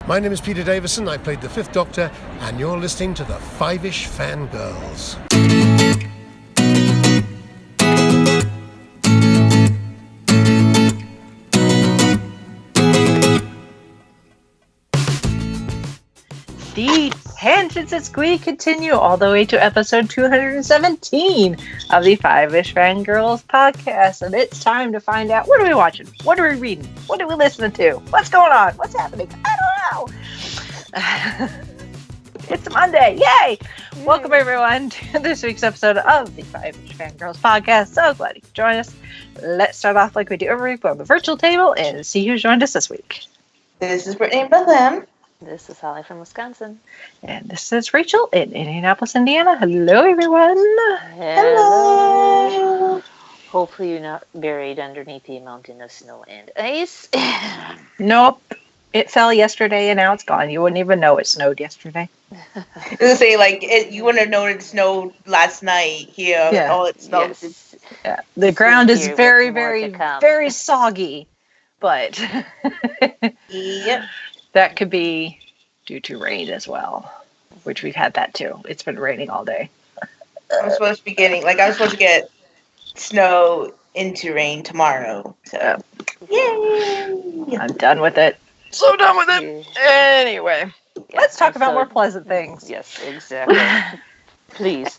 My name is Peter Davison. I played the Fifth Doctor, and you're listening to the Five-ish Fangirls. The tangents as we continue all the way to episode 217 of the Five-ish Fangirls podcast. And it's time to find out, what are we watching? What are we reading? What are we listening to? What's going on? What's happening? I don't know. It's Monday. Yay! Welcome everyone to this week's episode of the Five-ish Fangirls podcast. So glad you could join us. Let's start off like we do every week on the virtual table and see who's joined us this week. This is Brittany in Bethlehem. This is Holly from Wisconsin. And this is Rachel in Indianapolis, Indiana. Hello, everyone. Hello. Hopefully you're not buried underneath a mountain of snow and ice. Nope. It fell yesterday and now it's gone. You wouldn't even know it snowed yesterday. I was going to say, you wouldn't have known it snowed last night here. Yeah. All it snowed. Yes. Yeah. The ground is very, very, very soggy. But Yep. that could be due to rain as well, which we've had that too. It's been raining all day. I'm supposed to get snow into rain tomorrow. So, yay! I'm done with it. So done with it. Anyway, let's talk about more pleasant things. Yes, exactly. Please.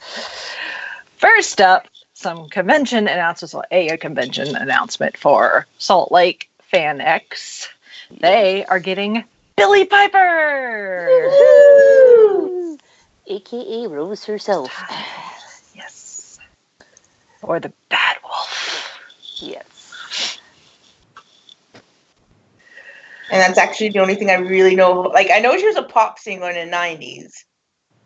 First up, some convention announcements. Well, a convention announcement for Salt Lake Fan X. They are getting Billie Piper! Woo-hoo! AKA Rose herself. Yes. Or the Bad Wolf. Yes. And that's actually the only thing I really know. Like, I know she was a pop singer in the 90s.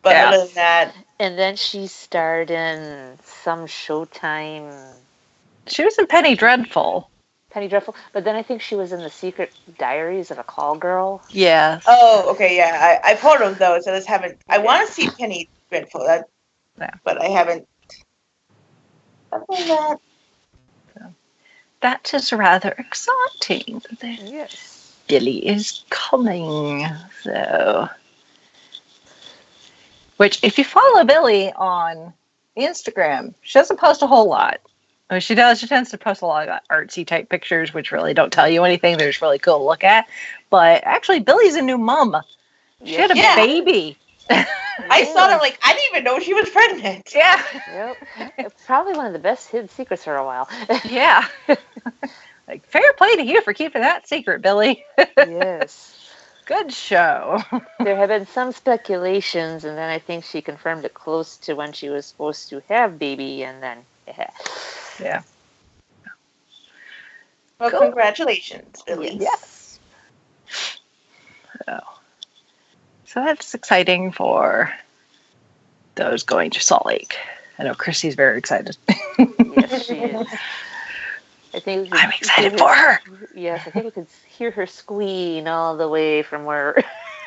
But other than that... And then she starred in some Showtime... She was in Penny Dreadful. But then I think she was in The Secret Diaries of a Call Girl. Yes. Oh, okay, yeah. I've heard of those. I just haven't... I want to see Penny Dreadful, but I haven't... Other than that... That is rather exciting. Yes. Billie is coming. So... Which, if you follow Billie on Instagram, she doesn't post a whole lot. I mean, she does. She tends to post a lot of artsy type pictures, which really don't tell you anything. They're just really cool to look at. But actually, Billie's a new mom. She had a baby. I saw that, I didn't even know she was pregnant. Yeah. Yep. It's probably one of the best hidden secrets for a while. Yeah. Fair play to you for keeping that secret, Billie. Yes. Good show. There have been some speculations, and then I think she confirmed it close to when she was supposed to have baby, and then... Yeah. Well, cool. Congratulations, Billie. Yes. So that's exciting for those going to Salt Lake. I know Chrissy's very excited. Yes, she is. I'm excited for her. Yes, I think we could hear her squealing all the way from where...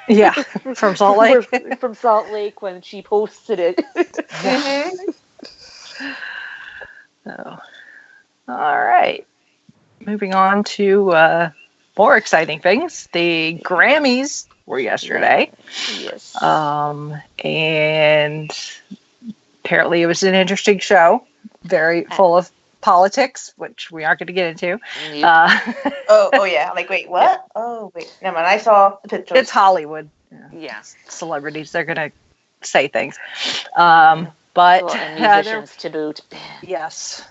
Yeah, from Salt Lake. From Salt Lake when she posted it. So, all right. Moving on to more exciting things. The Grammys were yesterday. Yes. And apparently it was an interesting show. Very full of politics, which we aren't going to get into. Oh yeah. Wait, what? Yeah. Oh, wait. Never mind. I saw the pictures. It's Hollywood. Yeah. Celebrities. They're going to say things. But and musicians to boot. Yes.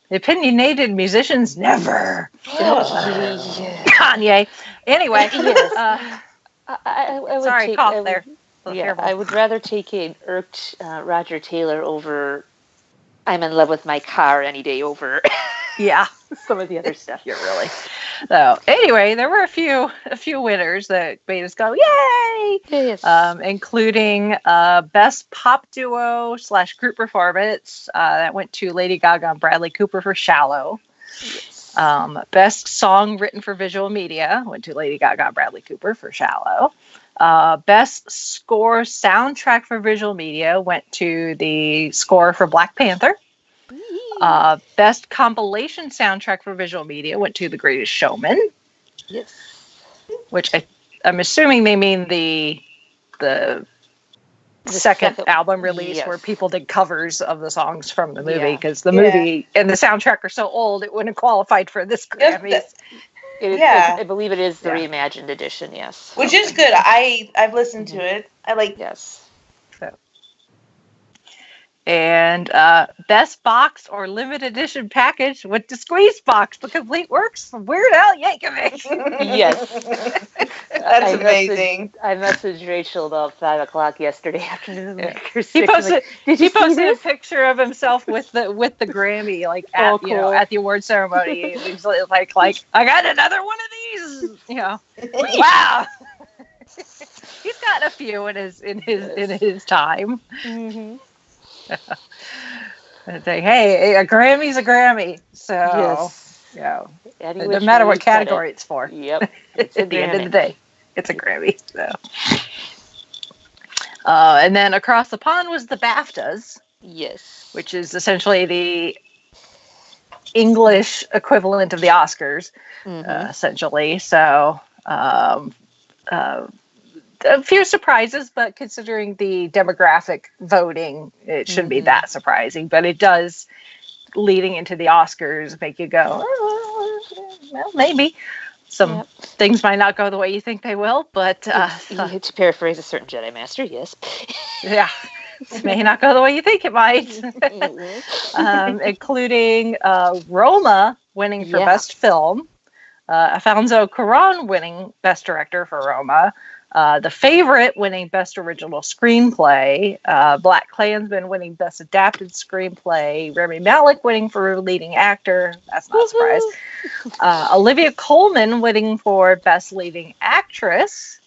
Opinionated musicians never. Kanye. Anyway. Yes. I would sorry, take, cough there. Yeah, I would rather take an irked Roger Taylor over I'm in love with my car any day over some of the other stuff. You're really. So anyway, there were a few winners that made us go yay! Yes. Including best pop duo / group performance that went to Lady Gaga and Bradley Cooper for Shallow. Yes. Best song written for visual media went to Lady Gaga and Bradley Cooper for Shallow. Best score soundtrack for visual media went to the score for Black Panther. Best compilation soundtrack for visual media went to The Greatest Showman. Yes. Which I'm assuming they mean the second album release where people did covers of the songs from the movie, because the movie and the soundtrack are so old it wouldn't have qualified for this Grammys. I believe it is the reimagined edition, yes. Which is good. I've listened to it. I like. Yes. And best box or limited edition package with the squeeze box, the complete works from Weird Al Yankovic. Yes. That's amazing. I messaged Rachel about 5:00 yesterday afternoon. Yeah. He posted a picture of himself with the Grammy, like at cool. At the award ceremony. He's like I got another one of these. Wow. He's got a few in his time. Mm-hmm. Say, hey, a Grammy's a Grammy. So, no matter what category it's for. Yep. At the end of the day, it's a Grammy. So, and then across the pond was the BAFTAs. Yes. Which is essentially the English equivalent of the Oscars, essentially. So, a few surprises, but considering the demographic voting, it shouldn't be that surprising. But it does, leading into the Oscars, make you go, well, maybe. Some things might not go the way you think they will, but... to paraphrase a certain Jedi Master, yes. Yeah. It may not go the way you think it might. Including Roma winning for Best Film, Alfonso Cuarón winning Best Director for Roma, The Favorite winning Best Original Screenplay, Black Klansman winning Best Adapted Screenplay, Rami Malek winning for Leading Actor, that's not a surprise, Olivia Colman winning for Best Leading Actress,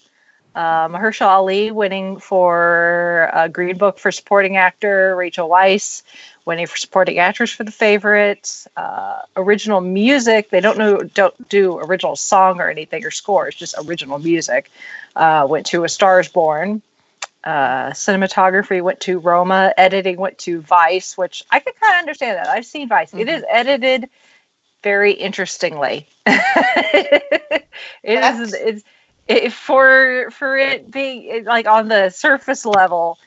Mahershala Ali winning for Green Book for Supporting Actor, Rachel Weisz winning for Supporting Actress for The Favorite, Original Music, they don't do original song or anything or score, it's just original music, went to A Star Is Born, cinematography went to Roma, editing went to Vice, which I can kind of understand that. I've seen Vice. It is edited very interestingly. For it being like on the surface level,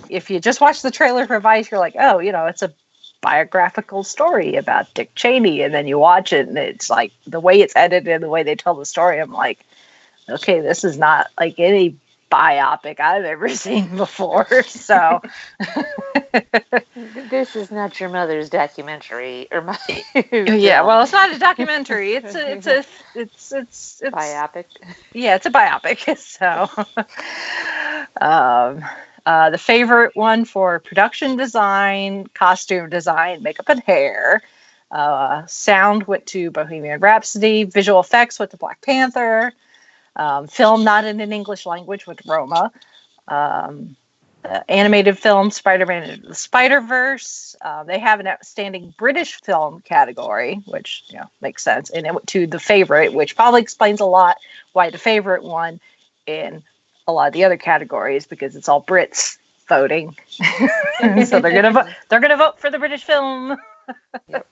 if you just watch the trailer for Vice, you're like, oh, it's a biographical story about Dick Cheney, and then you watch it and it's like the way it's edited and the way they tell the story, I'm like, okay, this is not like any biopic I've ever seen before. So this is not your mother's documentary or my well, it's not a documentary, it's biopic. Yeah, it's a biopic. So The Favorite one for production design, costume design, makeup and hair, sound went to Bohemian Rhapsody, visual effects went to Black Panther, film not in an English language with Roma, animated film Spider-Man Into the Spider-Verse. They have an outstanding British film category, which makes sense, and it went to The Favorite, which probably explains a lot why The Favorite won in a lot of the other categories, because it's all Brits voting. So they're gonna vote for the British film. Yep.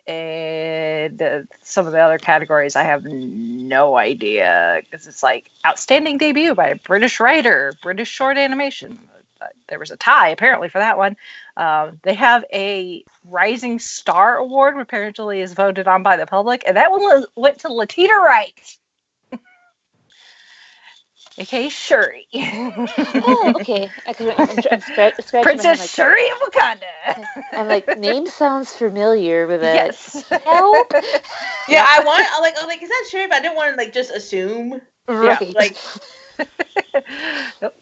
And some of the other categories I have no idea, because it's like outstanding debut by a British writer, British short animation. There was a tie apparently for that one. They have a Rising Star Award, which apparently is voted on by the public, and that one went to Letitia Wright. Okay, Shuri. Oh, okay. Princess Shuri of Wakanda. I'm like, name sounds familiar, but yes. Help. Yeah, I was like, is that Shuri? But I didn't want to just assume. Right. Like. Yep.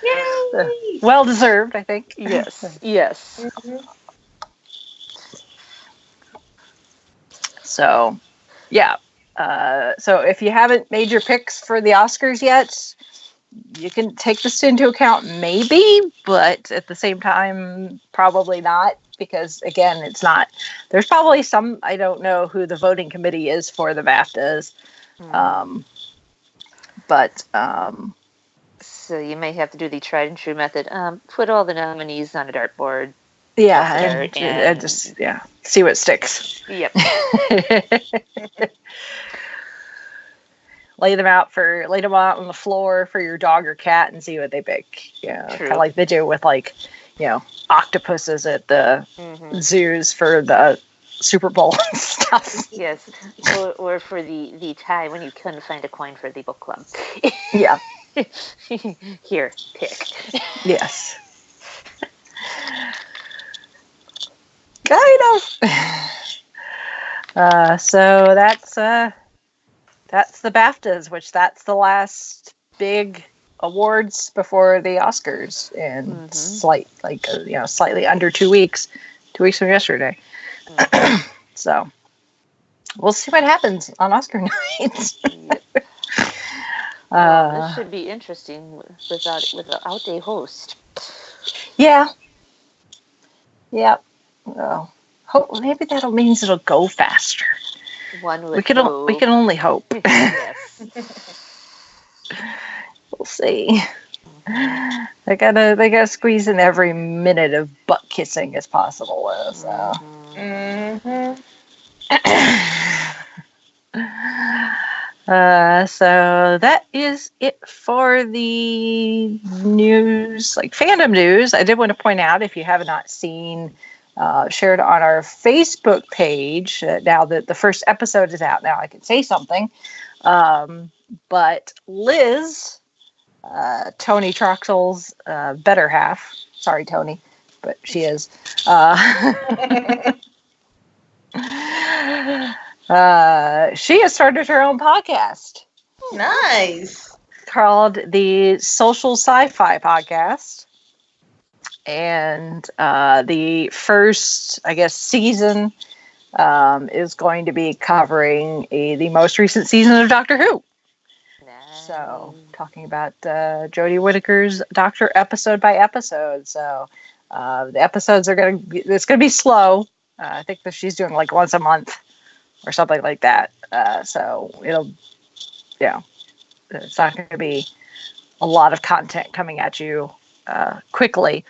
Yay! Well deserved, I think. Yes. Yes. Mm-hmm. So, yeah. So if you haven't made your picks for the Oscars yet, you can take this into account maybe, but at the same time, probably not, because again, it's not, there's probably some, I don't know who the voting committee is for the BAFTAs. So you may have to do the tried and true method. Put all the nominees on a dartboard. Yeah, and just see what sticks. Yep. lay them out on the floor for your dog or cat and see what they pick. Yeah, kind of like they do with octopuses at the zoos for the Super Bowl and stuff. Yes, or for the time when you couldn't find a coin for the book club. Yeah. Here, pick. Yes. Kind of. So that's the BAFTAs, which that's the last big awards before the Oscars, and slightly under 2 weeks. 2 weeks from yesterday. So we'll see what happens on Oscar night. This should be interesting without a host. Yeah. Yep. Well, maybe that means it'll go faster. We can only hope. Yes. We'll see. They gotta squeeze in every minute of butt kissing as possible. So. So that is it for the news, like fandom news. I did want to point out, if you have not seen, shared on our Facebook page, now that the first episode is out, now I can say something. But Liz, Tony Troxell's better half, sorry Tony, but she is, she has started her own podcast. Nice. Called the Social Sci-Fi Podcast. And the first, I guess, season is going to be covering the most recent season of Doctor Who. Nice. So, talking about Jodie Whittaker's Doctor episode by episode. So, the episodes it's going to be slow. I think that she's doing like once a month or something like that. So it's not going to be a lot of content coming at you quickly.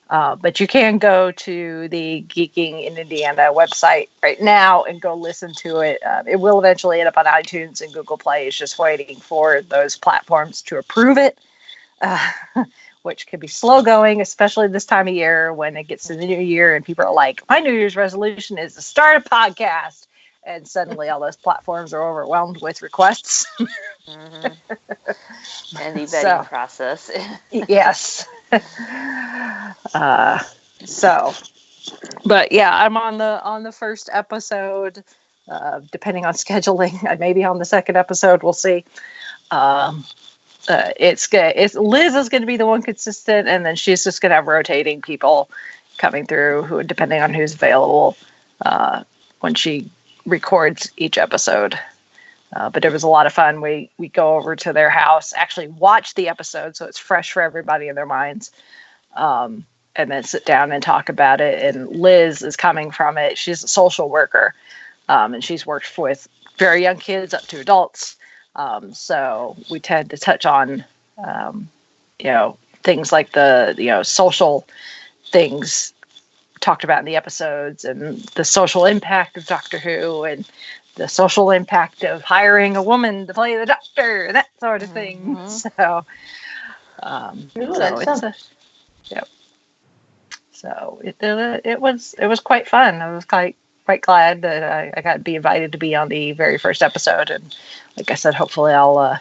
But you can go to the Geeking in Indiana website right now and go listen to it. It will eventually end up on iTunes and Google Play. It's just waiting for those platforms to approve it, which could be slow going, especially this time of year when it gets to the new year and people are like, my New Year's resolution is to start a podcast. And suddenly all those platforms are overwhelmed with requests. And the vetting process. Yes. But yeah, I'm on the first episode. Depending on scheduling, I may be on the second episode. We'll see. It's good. Liz is going to be the one consistent, and then she's just going to have rotating people coming through, who, depending on who's available, when she records each episode. But it was a lot of fun. We go over to their house, actually watch the episode, so it's fresh for everybody in their minds, and then sit down and talk about it. And Liz is coming from it. She's a social worker, and she's worked with very young kids up to adults. So we tend to touch on, things like the, social things talked about in the episodes, and the social impact of Doctor Who, and the social impact of hiring a woman to play the Doctor, that sort of thing. So, it was quite fun. I was quite glad that I got to be invited to be on the very first episode, and like I said, hopefully I'll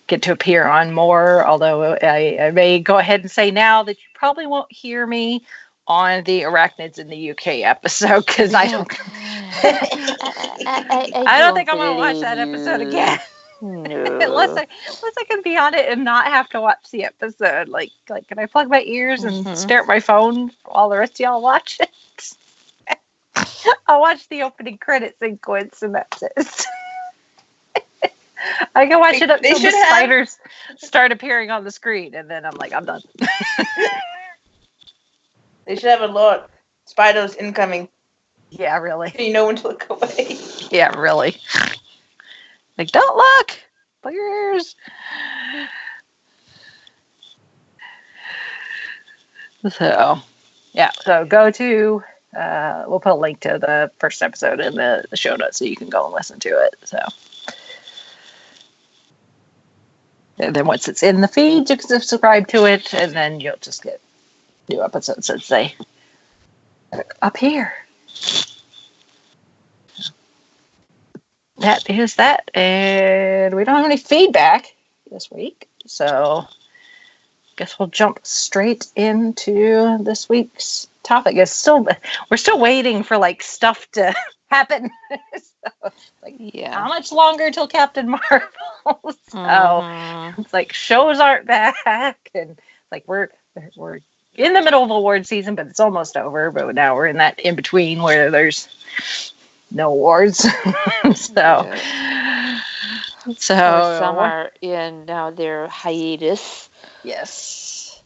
get to appear on more. Although I may go ahead and say now that you probably won't hear me on the Arachnids in the UK episode, because I don't think I'm gonna watch that episode again. No. unless I can be on it and not have to watch the episode. Like can I plug my ears and stare at my phone while the rest of y'all watch it? I'll watch the opening credit sequence and that's it. I can watch it up until the spiders start appearing on the screen, and then I'm like, I'm done. They should have a Lord Spiders incoming. Yeah, really. So you know when to look away. Yeah, really. Like, don't look! Plug your ears! So go to, we'll put a link to the first episode in the show notes so you can go and listen to it. So, And then once it's in the feed, you can subscribe to it, and then you'll just get new episodes as they up here. That is that, and we don't have any feedback this week, so guess we'll jump straight into this week's topic. We're still waiting for like stuff to happen. So, like, how much longer till Captain Marvel? So it's like shows aren't back, and like we're in the middle of award season, but it's almost over. But now we're in that in between where there's no awards. So some are in now their hiatus. Yes.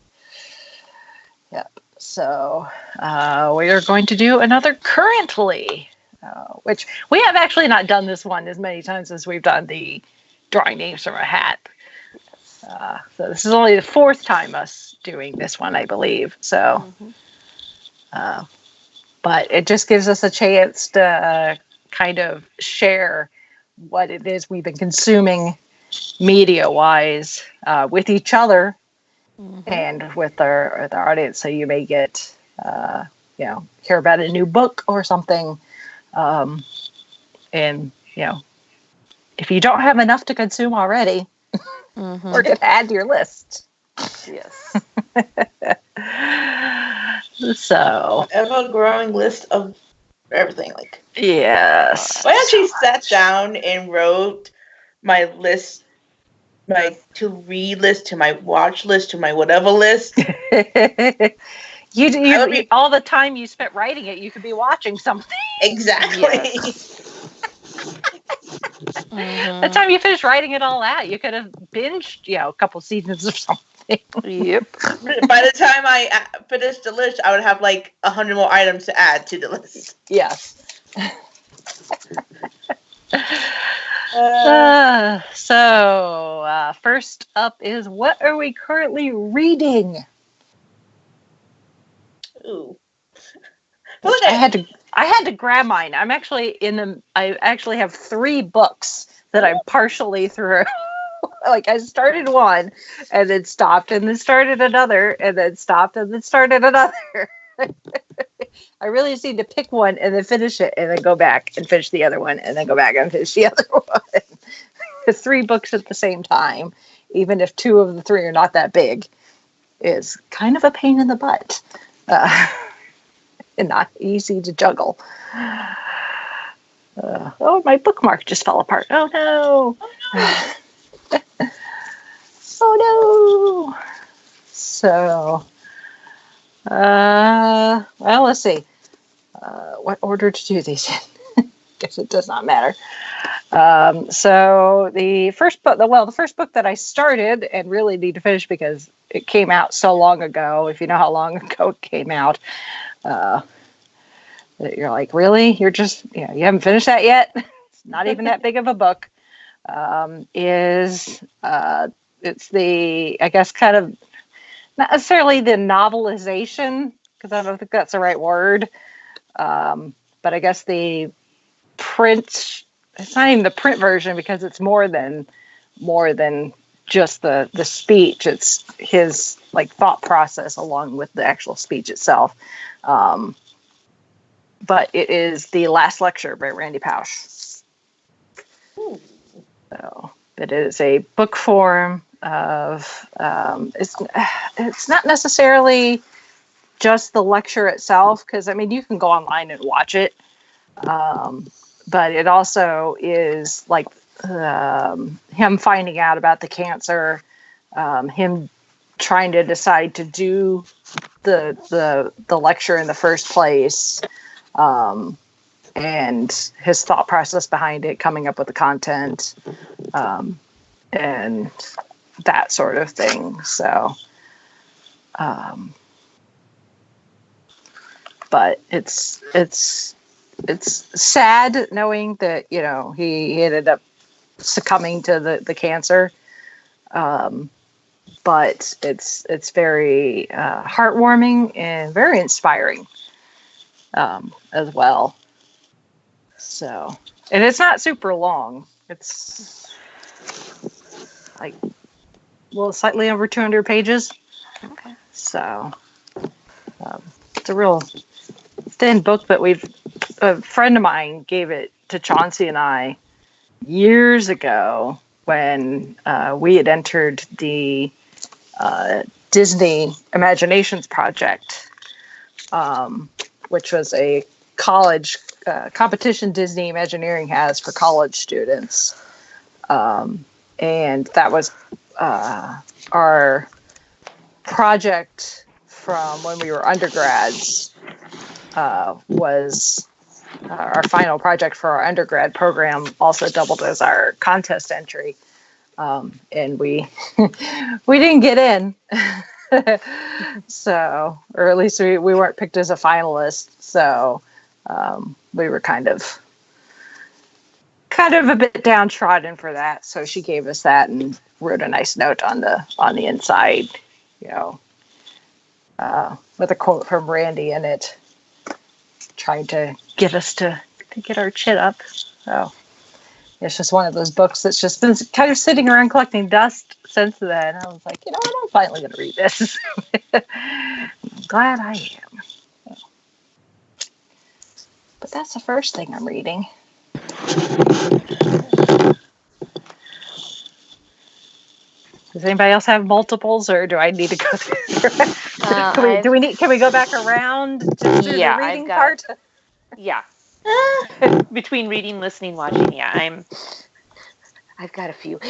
Yep. So we are going to do another currently, which we have actually not done this one as many times as we've done the drawing names from a hat. So this is only the fourth time us doing this one, I believe. So, but it just gives us a chance to kind of share what it is we've been consuming media-wise with each other and with our audience. So you may get, hear about a new book or something. And, if you don't have enough to consume already, we're going to add to your list. Yes. So. Ever-growing list of everything. Like, yes. I actually sat down and wrote my list, my to-read list, to my watch list, to my whatever list. You all the time you spent writing it, you could be watching something. Exactly. Yes. The time you finished writing it all out, you could have binged, a couple seasons or something. Yep. By the time I finished the list, I would have like 100 more items to add to the list. Yes. So first up is, what are we currently reading? Ooh. I had to grab mine. I actually have 3 books that I'm partially through. Like, I started one and then stopped and then started another and then stopped and then started another. I really just need to pick one and then finish it and then go back and finish the other one and then go back and finish the other one. 3 books at the same time, even if 2 of the 3 are not that big, is kind of a pain in the butt. And not easy to juggle. My bookmark just fell apart. Oh no! Oh no! So, well, let's see. What order to do these in? Guess it does not matter. So the first book that I started and really need to finish because it came out so long ago. If you know how long ago it came out. That you're like, really? You're just, you haven't finished that yet? It's not even that big of a book. It's the, I guess, kind of, not necessarily the novelization, because I don't think that's the right word. But I guess the print, it's not even the print version because it's more than just the speech. It's his like thought process along with the actual speech itself. But it is The Last Lecture by Randy Pausch. Ooh. So it is a book form of it's not necessarily just the lecture itself, because I mean you can go online and watch it, but it also is like him finding out about the cancer, him trying to decide to do the lecture in the first place, and his thought process behind it, coming up with the content, and that sort of thing. So, but it's sad knowing that, he ended up succumbing to the cancer. But it's very heartwarming and very inspiring as well. So, and it's not super long. It's like well, slightly over 200 pages. Okay. So it's a real thin book, but a friend of mine gave it to Chauncey and I years ago when we had entered the Disney Imaginations Project, which was a college competition Disney Imagineering has for college students. And that was our project from when we were undergrads, was our final project for our undergrad program, also doubled as our contest entry. And we we didn't get in. So, or at least we weren't picked as a finalist. So we were kind of a bit downtrodden for that. So she gave us that and wrote a nice note on the inside, you know, with a quote from Randy in it, trying to get us to get our chin up. So it's just one of those books that's just been kind of sitting around collecting dust since then. I was like, you know what, I'm finally going to read this. I'm glad I am. But that's the first thing I'm reading. Does anybody else have multiples, or do I need to go through? Can we go back around to the reading part? Yeah. Between reading, listening, watching, yeah, I've got a few.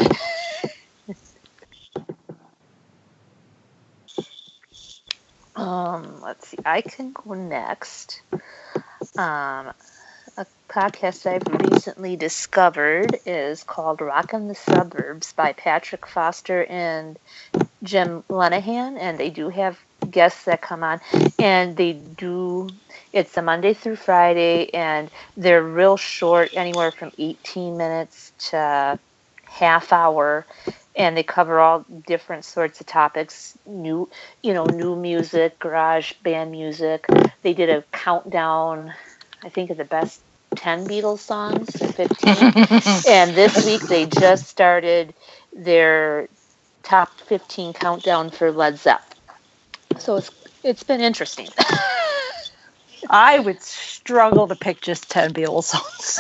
Let's see. I can go next. A podcast I've recently discovered is called Rockin' the Suburbs by Patrick Foster and Jim Lenahan, and they do have guests that come on, and it's a Monday through Friday, and they're real short, anywhere from 18 minutes to half hour, and they cover all different sorts of topics, new music, garage band music. They did a countdown, I think, of the best 10 Beatles songs, or 15. And this week they just started their top 15 countdown for Led Zeppelin. So it's been interesting. I would struggle to pick just 10 Beatles songs.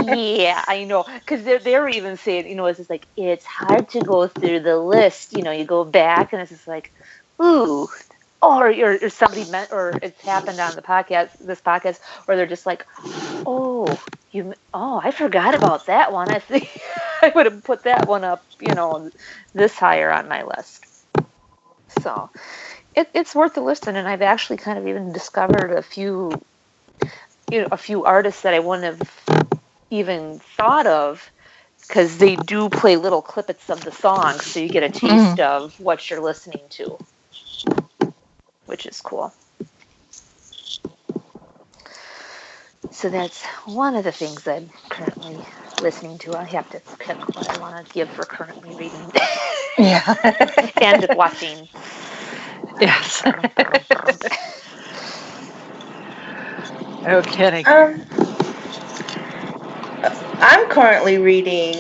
Yeah, I know. Because they're even saying, it's just like, it's hard to go through the list. You go back and it's just like, ooh. Or somebody meant, or it's happened on this podcast, where they're just like, I forgot about that one. I think I would have put that one up, this higher on my list. So it's worth a listen, and I've actually kind of even discovered a few artists that I wouldn't have even thought of, because they do play little clippets of the songs, so you get a taste of what you're listening to, which is cool. So that's one of the things I'm currently listening to. I have to pick what I want to give for currently reading. Yeah. And watching. Yes. No kidding. I'm currently reading,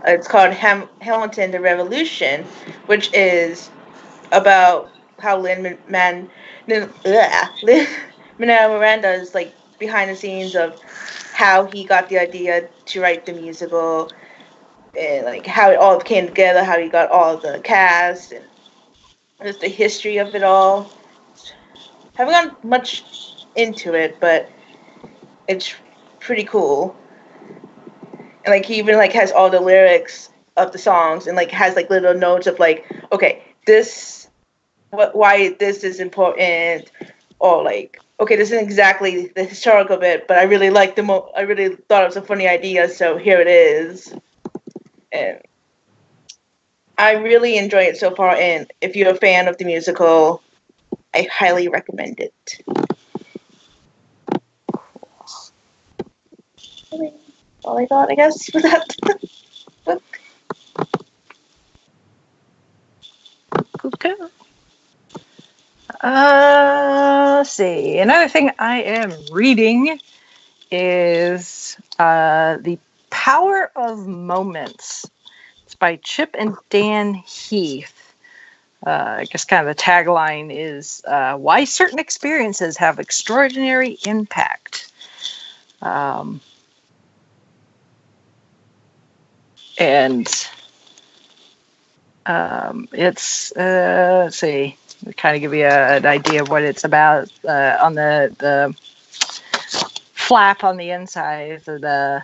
it's called Hamilton the Revolution, which is about how Lin-Manuel Miranda is like behind the scenes of how he got the idea to write the musical, and like how it all came together, how he got all the cast, and just the history of it all. Haven't gone much into it, but it's pretty cool. And like he even like has all the lyrics of the songs, and like has like little notes of like, okay, why this is important, or like, okay, this isn't exactly the historical bit, but I really like I really thought it was a funny idea, so here it is. And I really enjoy it so far, and if you're a fan of the musical, I highly recommend it. All I got, I guess, for that book. Okay. Let's see. Another thing I am reading is The Power of Moments It's by Chip and Dan Heath. I guess kind of the tagline is why certain experiences have extraordinary impact. And it's, let's see, kind of give you an idea of what it's about. On the flap on the inside of the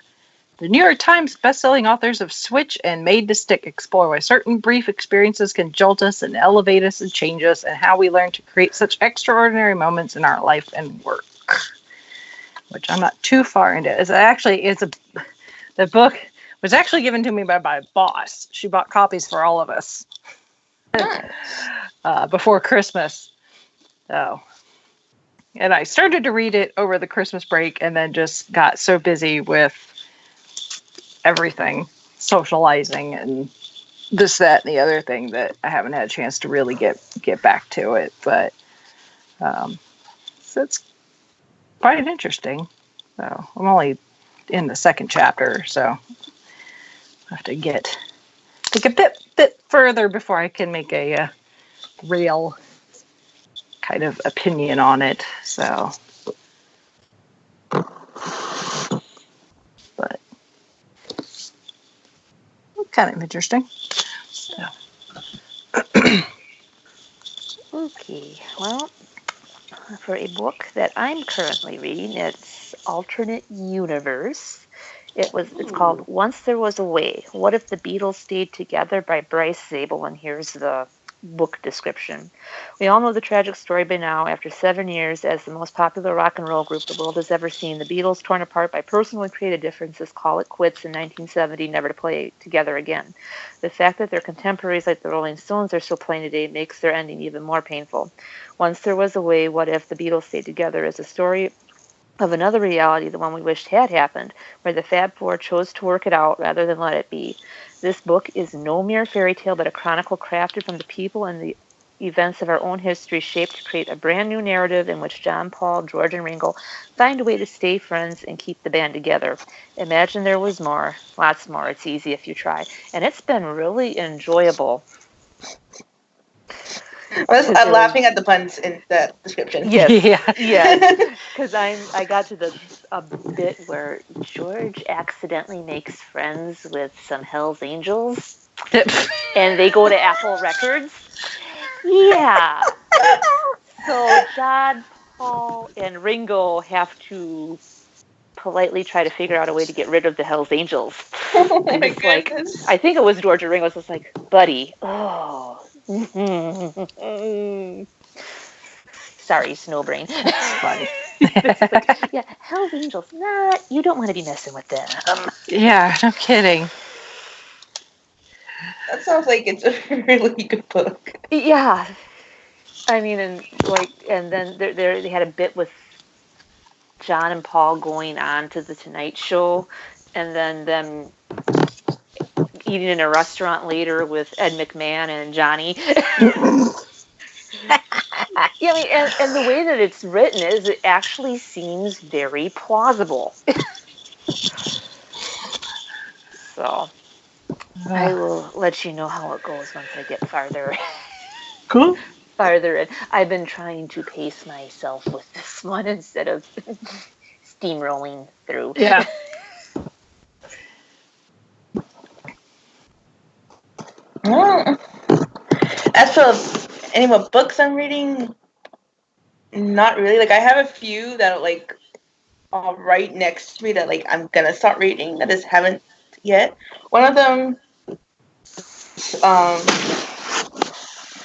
New York Times bestselling authors of Switch and Made to Stick explore why certain brief experiences can jolt us and elevate us and change us, and how we learn to create such extraordinary moments in our life and work. Which I'm not too far into. The book was actually given to me by my boss. She bought copies for all of us before Christmas. So, and I started to read it over the Christmas break, and then just got so busy with everything, socializing and this, that, and the other thing, that I haven't had a chance to really get back to it. But so it's quite interesting. So I'm only in the second chapter, so I have to get a bit further before I can make a real kind of opinion on it. So, but kind of interesting. So. Okay, well, for a book that I'm currently reading, it's Alternate Universe. It's called Once There Was a Way. What If the Beatles Stayed Together by Bryce Zabel, and here's the book description. We all know the tragic story by now. After 7 years as the most popular rock and roll group the world has ever seen, the Beatles, torn apart by personal and creative differences, call it quits in 1970, never to play together again. The fact that their contemporaries like the Rolling Stones are still playing today makes their ending even more painful. Once There Was a Way, What If the Beatles Stayed Together is a story of another reality, the one we wished had happened, where the Fab Four chose to work it out rather than let it be. This book is no mere fairy tale, but a chronicle crafted from the people and the events of our own history, shaped to create a brand new narrative in which John, Paul, George, and Ringo find a way to stay friends and keep the band together. Imagine there was more, lots more. It's easy if you try. And it's been really enjoyable. I'm laughing at the puns in the description. Yes, Yeah. yes. Because I got to a bit where George accidentally makes friends with some Hell's Angels, and they go to Apple Records. Yeah. So John, Paul, and Ringo have to politely try to figure out a way to get rid of the Hell's Angels. Oh my And it's like, goodness. I think it was George or Ringo. It's just like, buddy, sorry, Snowbrain. Funny. Like, yeah, Hell's Angels. Nah, you don't want to be messing with them. Yeah, no kidding. That sounds like it's a really good book. Yeah, I mean, and then they had a bit with John and Paul going on to the Tonight Show, and then them eating in a restaurant later with Ed McMahon and Johnny. Yeah, I mean, and the way that it's written is, it actually seems very plausible. So I will let you know how it goes once I get farther. Cool. Farther in. I've been trying to pace myself with this one instead of steamrolling through. Yeah. As for any more books I'm reading, not really. Like, I have a few that are like right next to me that like I'm gonna start reading that I just haven't yet. One of them,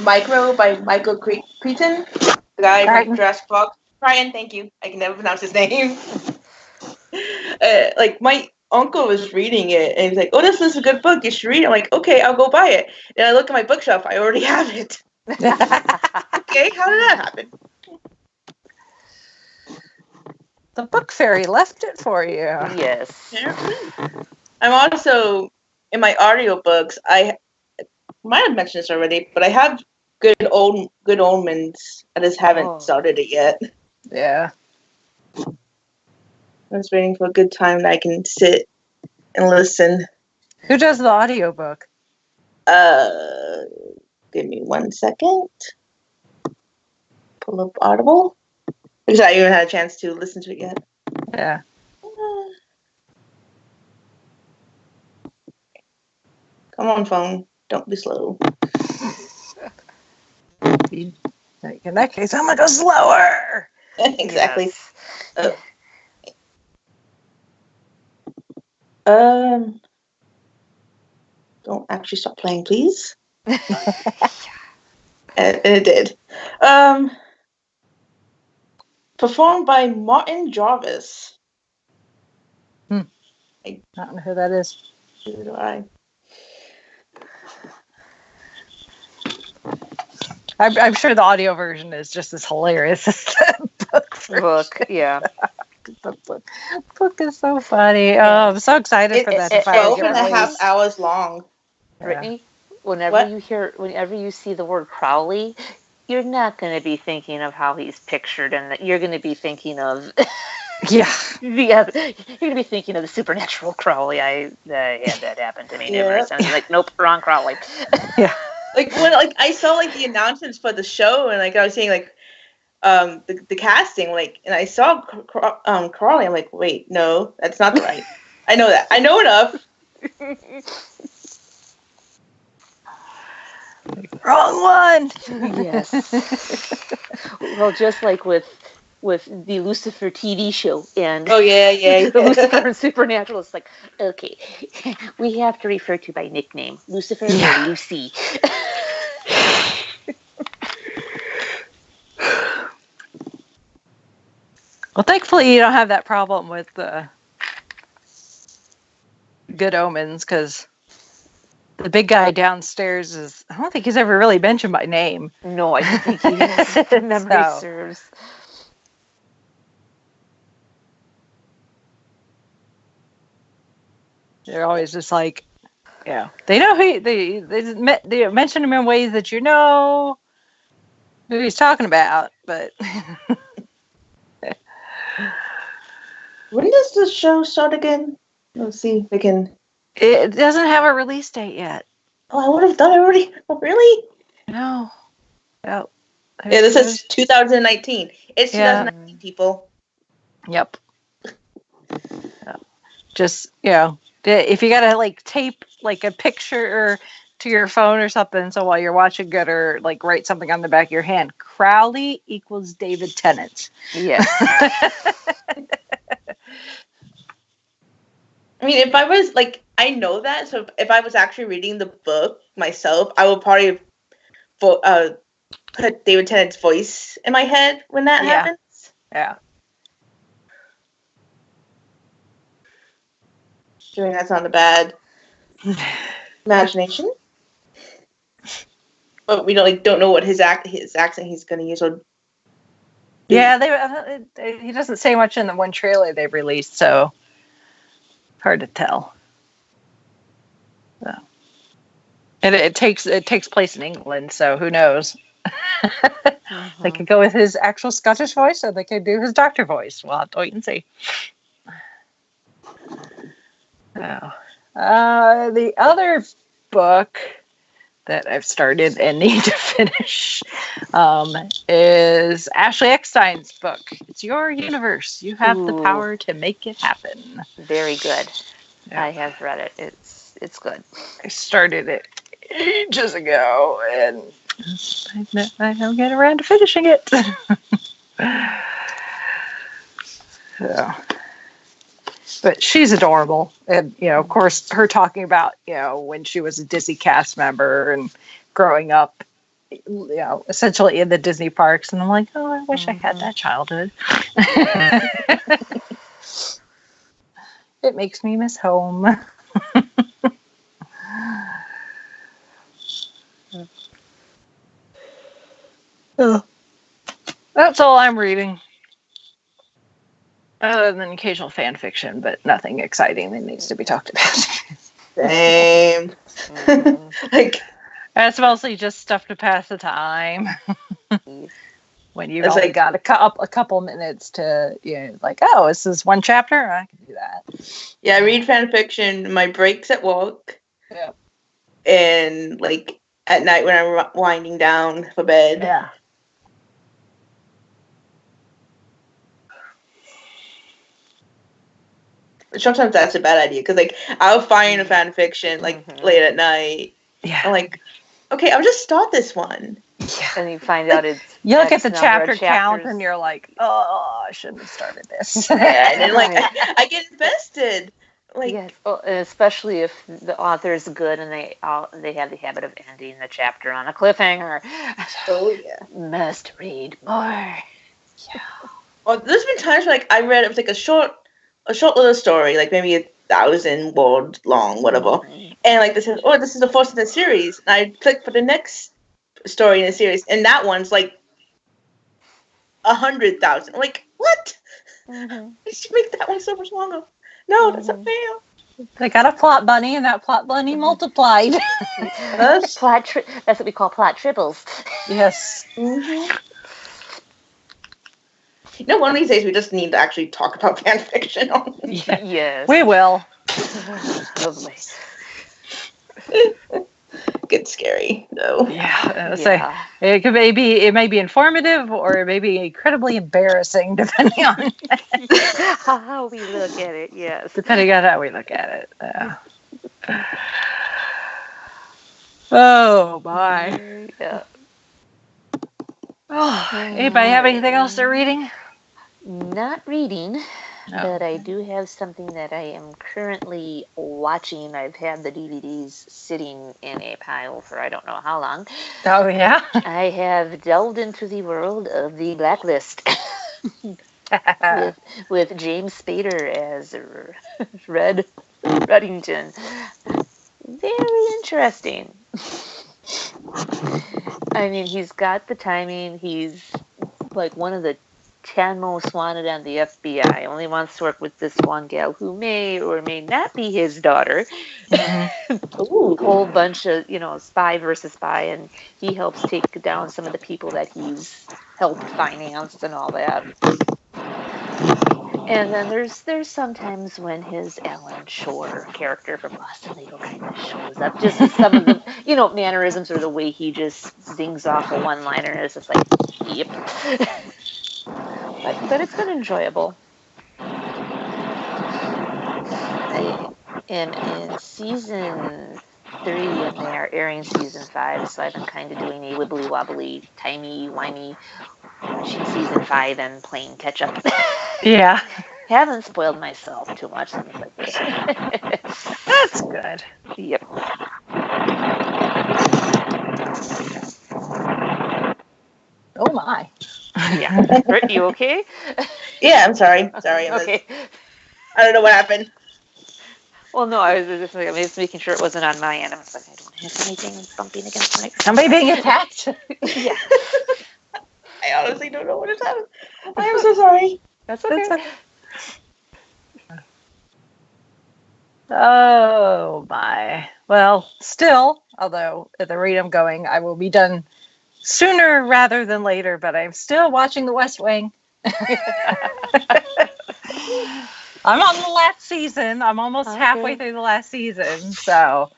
Micro by Michael Crichton, the guy from Jurassic Park. Brian, thank you. I can never pronounce his name. Like, my uncle was reading it, and he's like, "Oh, this is a good book. You should read it." I'm like, "Okay, I'll go buy it." And I look at my bookshelf. I already have it. Okay, how did that happen? The book fairy left it for you. Yes. I'm also, in my audiobooks, I might have mentioned this already, but I have Good Omens. I just haven't started it yet. Yeah. I'm just waiting for a good time that I can sit and listen. Who does the audiobook? Give me 1 second. Pull up Audible. Because I haven't had a chance to listen to it yet. Yeah. Come on, phone. Don't be slow. In that case, I'm gonna go slower. Exactly. Yes. Don't actually stop playing, please. And it did. Performed by Martin Jarvis. I don't know who that is. Neither do I. I'm sure the audio version is just as hilarious as the book version. Book, yeah. The book is so funny. Oh, I'm so excited for that to It's finally 12 get and a half released. hours long. Brittany, What? whenever you see the word Crowley, you're not going to be thinking of how he's pictured, and you're going to be thinking of Yeah. you're going to be thinking of the supernatural Crowley. I had that happen to me numerous times. Like, nope, wrong Crowley. Yeah. Like when I saw like the announcements for the show, and like I was seeing like the casting, like, and I saw Crawley. I'm like, wait, no, that's not right. I know that. I know enough. Wrong one. Yes. Well, just like with the Lucifer TV show and Oh yeah. the Lucifer and Supernatural, it's like, okay, we have to refer to by nickname, Lucifer or Lucy. Well, thankfully you don't have that problem with Good Omens, because the big guy downstairs I don't think he's ever really mentioned by name. No, I don't think he is. If memory So. serves. They're always just like, yeah, they know who they mention him in ways that you know who he's talking about, but When does the show start again? Let's see if we can. it doesn't have a release date yet. Oh, I would have done it already. Oh, really? No. Yeah, this is 2019. It's 2019, people. Yep. Yeah. Just, if you gotta like tape like a picture to your phone or something, so while you're watching it, or like write something on the back of your hand, Crowley equals David Tennant. Yes. I mean, if I was like, I know that, so if I was actually reading the book myself, I would probably put David Tennant's voice in my head when that happens. Yeah. Doing that's not a bad imagination. But we don't know what his accent he's going to use. Or yeah, he doesn't say much in the one trailer they've released, so hard to tell. So. And it takes place in England, so who knows? They could go with his actual Scottish voice, or they could do his doctor voice. We'll have to wait and see. The other book that I've started and need to finish is Ashley Eckstein's book. It's Your Universe. You have the power to make it happen. Very good. Yeah. I have read it. It's good. I started it ages ago, and I don't get around to finishing it. So. But she's adorable. And, of course, her talking about, when she was a Disney cast member and growing up, essentially in the Disney parks. And I'm like, oh, I wish I had that childhood. It makes me miss home. That's all I'm reading. Other than occasional fan fiction, but nothing exciting that needs to be talked about. Same. It's mostly just stuff to pass the time. When you've only got a couple minutes to, this is one chapter, I can do that. Yeah, I read fan fiction in my breaks at work. Yeah. and like at night when I'm winding down for bed. Yeah. Sometimes that's a bad idea because like I'll find a fan fiction like late at night. Yeah. I'm like, okay, I'll just start this one. And you find out it's You look at X the number of chapter count chapters. and you're like, oh, I shouldn't have started this. Yeah, and then like I get invested. Like, Yes, well, especially if the author is good and they have the habit of ending the chapter on a cliffhanger. oh yeah. Must read more. Well, there's been times where, like I read it was like a short little story, like maybe 1,000 word long, whatever. And like this is the first in the series. And I click for the next story in the series, and that one's like 100,000. Like, what? Mm-hmm. You should make that one so much longer. No, that's a fail. They got a plot bunny, and that plot bunny multiplied. That's That's what we call plot triples. Yes. mm-hmm. You know, one of these days we just need to actually talk about fan fiction. Yeah. Yes. We will. Lovely. Gets scary though. Yeah. So it may be informative or it may be incredibly embarrassing, depending on how we look at it. Yes. depending on how we look at it. Oh my. Yeah. Oh, anybody have anything else they're reading? Not reading, No. but I do have something that I am currently watching. I've had the DVDs sitting in a pile for I don't know how long. Oh yeah. I have delved into the world of The Blacklist with James Spader as Reddington. Very interesting. I mean, he's got the timing. He's like one of the 10 most wanted on the FBI. Only wants to work with this one gal who may or may not be his daughter. Ooh. Whole bunch of, spy versus spy, and he helps take down some of the people that he's helped finance and all that. And then there's sometimes when his Alan Shore character from Boston Legal kind of shows up, just with some of the mannerisms or the way he just zings off a one-liner, and it's just like, yep. But it's been enjoyable. I am in season 3 and they are airing season 5, so I've been kind of doing a wibbly wobbly, timey-wimey watching season 5 and playing catch up. Yeah. Haven't spoiled myself too much. That's good. Yep. Oh my. Yeah. Britt, you okay? Yeah, I'm sorry. Sorry. Okay. I don't know what happened. Well, no, I was just making sure it wasn't on my end. I was like, I don't have anything bumping against my microphone. Somebody being attacked? Yeah. I honestly don't know what has happened. I am so sorry. That's okay. Oh my. Well, still, although at the rate I'm going, I will be done sooner rather than later, but I'm still watching The West Wing. I'm on the last season. I'm almost halfway through the last season, so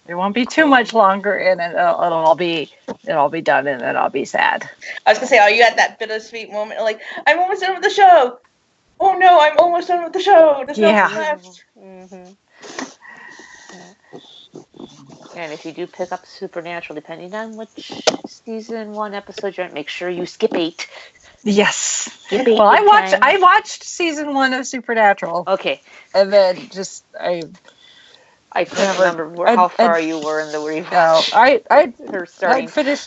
it won't be too much longer, and it'll all be done, and then I'll be sad. I was gonna say, are you at that bittersweet moment? Like, I'm almost done with the show. Oh no, I'm almost done with the show. There's nothing left. Mm-hmm. And if you do pick up Supernatural, depending on which season 1 episode you're in, make sure you skip 8. Yes. Skip 8 Well, I times. watched season 1 of Supernatural. Okay. And then I couldn't remember how far you were in the review. No, starting.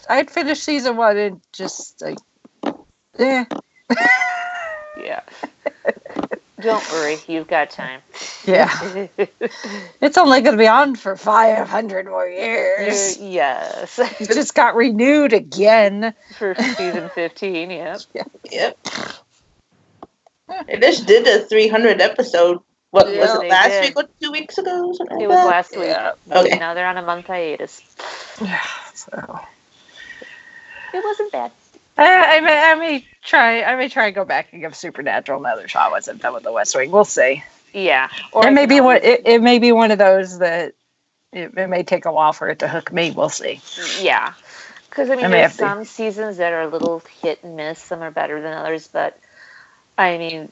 I'd finished season 1 and just like, yeah. Yeah. Don't worry, you've got time. Yeah. It's only going to be on for 500 more years. Yes. It just got renewed again. For season 15, yep. Yep. They just did a 300 episode. What was it, last week or 2 weeks ago? It was last week. Yeah. Okay. Now they're on a month hiatus. Yeah, so It wasn't bad. I may try and go back and give Supernatural another shot once I'm done with The West Wing. We'll see. Yeah. It may be one of those that it may take a while for it to hook me. We'll see. Yeah. Because, I mean, I may there's have to. some seasons that are a little hit and miss. Some are better than others. But, I mean...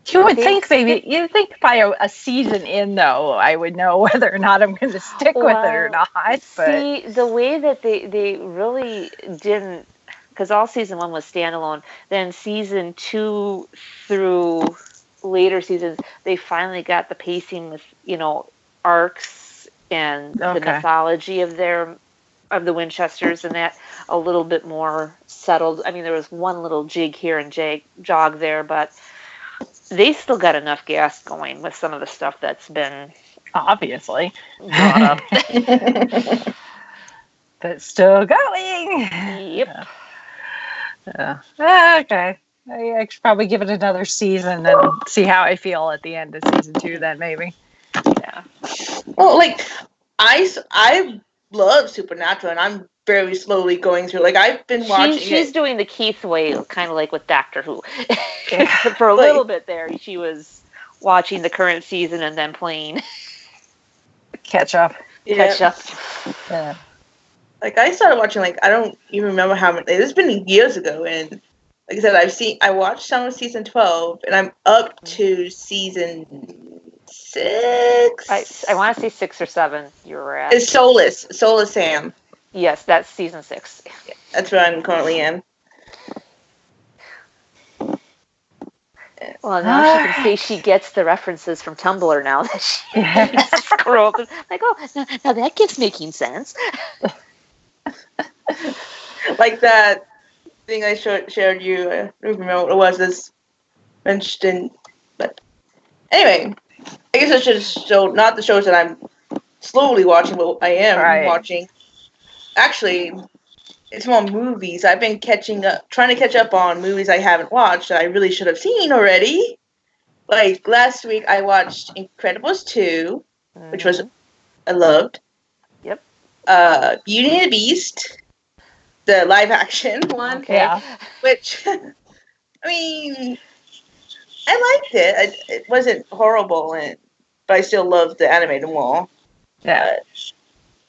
You would think by a season in, though, I would know whether or not I'm going to stick with it or not. But see, the way that they really didn't... Because all season 1 was standalone. Then season 2 through later seasons, they finally got the pacing with, arcs and the mythology of the Winchesters and that a little bit more settled. I mean, there was one little jig here and jog there, but they still got enough gas going with some of the stuff that's been obviously brought up. But still going. Yep. Okay. I should probably give it another season and see how I feel at the end of season 2 then, maybe. Yeah. Well, like, I love Supernatural, and I'm very slowly going through. Like, I've been watching She's doing the Keith way, kind of like with Doctor Who. For a little bit there, she was watching the current season and then playing catch up. Yeah. Like, I started watching, like, I don't even remember how many. It's been years ago, and like I said, I watched some of season 12, and I'm up to season 6. I want to say 6 or 7. You were at. It's Soulless Sam. Yes, that's season 6. Yeah, that's where I'm currently in. Well, now she can say she gets the references from Tumblr now that she scrolled. Like, oh, now that gets making sense. Like that thing I shared you. I don't remember what it was. This mentioned, but anyway, I guess I should show not the shows that I'm slowly watching, but I am watching. Actually, it's more movies. I've been trying to catch up on movies I haven't watched that I really should have seen already. Like last week, I watched Incredibles 2, which I loved. Yep. Beauty and the Beast, the live action one. Okay. Yeah. Which, I mean, I liked it. It wasn't horrible, but I still loved the animated more. Yeah. It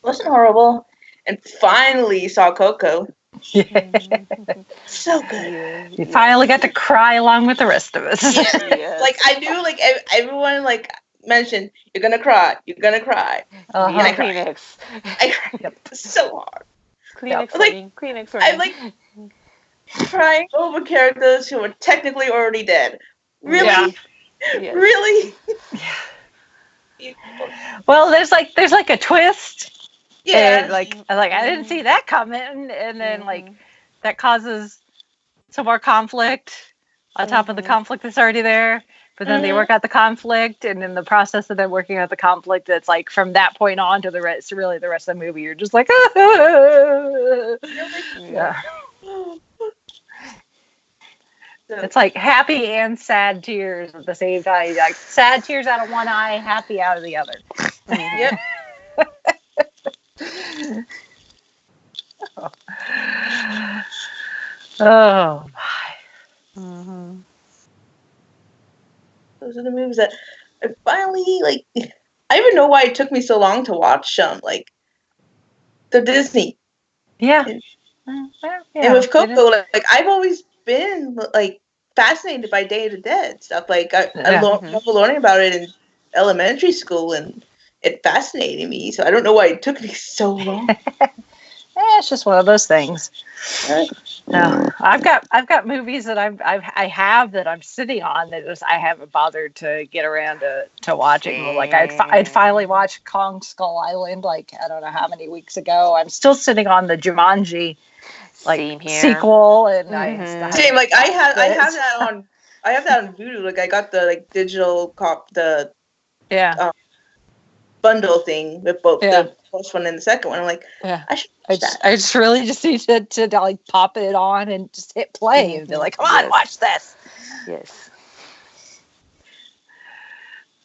wasn't horrible. And finally saw Coco. So good. You finally got to cry along with the rest of us. Yes. Like, I knew, like, everyone, like, mentioned, you're gonna cry. You're gonna cry. And I cried. I cried so hard. Kleenex. I'm, like, crying over characters who are technically already dead. Really? Yeah. Yes. Really? Yeah. Well, there's like a twist. Yeah. And like I didn't see that coming, and then like that causes some more conflict on top of the conflict that's already there. But then they work out the conflict, and in the process of them working out the conflict, it's like from that point on to the rest of the movie, you're just like, yeah. It's like happy and sad tears at the same time. Like sad tears out of one eye, happy out of the other. Yep. Oh my. Mm-hmm. Those are the movies that I finally, like, I even know why it took me so long to watch them. Like, the Disney. Yeah. And with Coco, like, I've always been, like, fascinated by Day of the Dead stuff. Like, I remember learning about it in elementary school, and it fascinated me. So I don't know why it took me so long. It's just one of those things. No, I've got movies that I have that I'm sitting on that I haven't bothered to get around to watching. Like I'd finally watched Kong Skull Island, like I don't know how many weeks ago. I'm still sitting on the Jumanji sequel, and same. Like I have that on Vudu. Like I got the digital bundle thing with both the first one and the second one. I'm like, I should watch that. I just really just need to like pop it on and just hit play and be like, come on, watch this. Yes.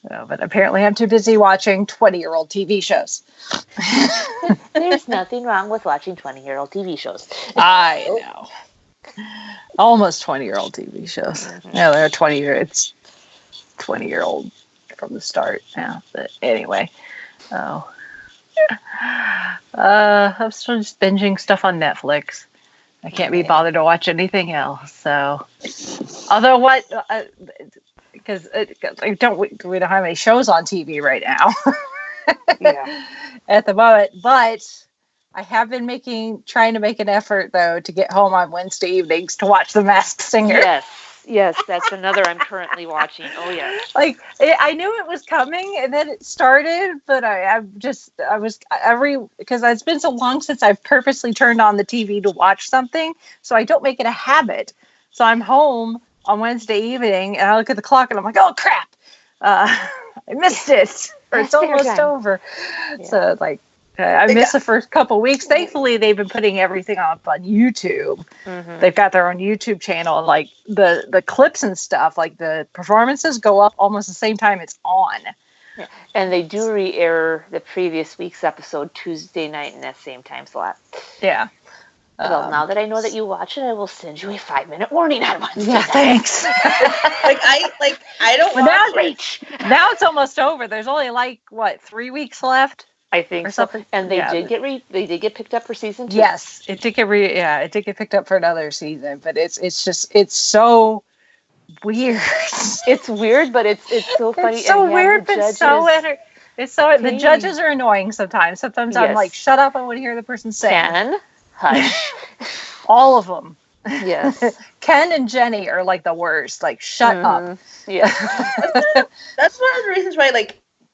No, but apparently I'm too busy watching 20-year-old TV shows. There's nothing wrong with watching 20-year-old TV shows. I know. Almost 20-year-old TV shows. No, they're 20-year. It's 20-year-old from the start now. But anyway. Oh. I'm still just binging stuff on Netflix. I can't be bothered to watch anything else. So, although because we don't have any shows on TV right now Yeah. at the moment, but I have been trying to make an effort though to get home on Wednesday evenings to watch The Masked Singer. Yes, that's another I'm currently watching. Oh yes. I knew it was coming, and then it started, but because it's been so long since I've purposely turned on the TV to watch something, so I don't make it a habit. So I'm home on Wednesday evening, and I look at the clock, and I'm like, oh crap, I missed it, or it's almost over. Yeah. So I missed the first couple weeks. Thankfully, they've been putting everything up on YouTube. Mm-hmm. They've got their own YouTube channel, and like the clips and stuff, like the performances go up almost the same time it's on. Yeah. And they do re-air the previous week's episode Tuesday night in that same time slot. Yeah. Well, now that I know that you watch it, I will send you a 5-minute warning on Wednesday. Yeah, thanks. I don't watch it. Now it's almost over. There's only 3 weeks left. I think or so. Something. And they did get picked up for season 2. Yes, it did get picked up for another season, but it's so weird. It's weird, but it's so funny. It's so weird, but the judges are annoying sometimes. Sometimes I'm like, shut up, I want to hear the person say. Ken, hush. All of them. Yes. Ken and Jenny are like the worst. Like, shut up. Yeah. That's one of the reasons why,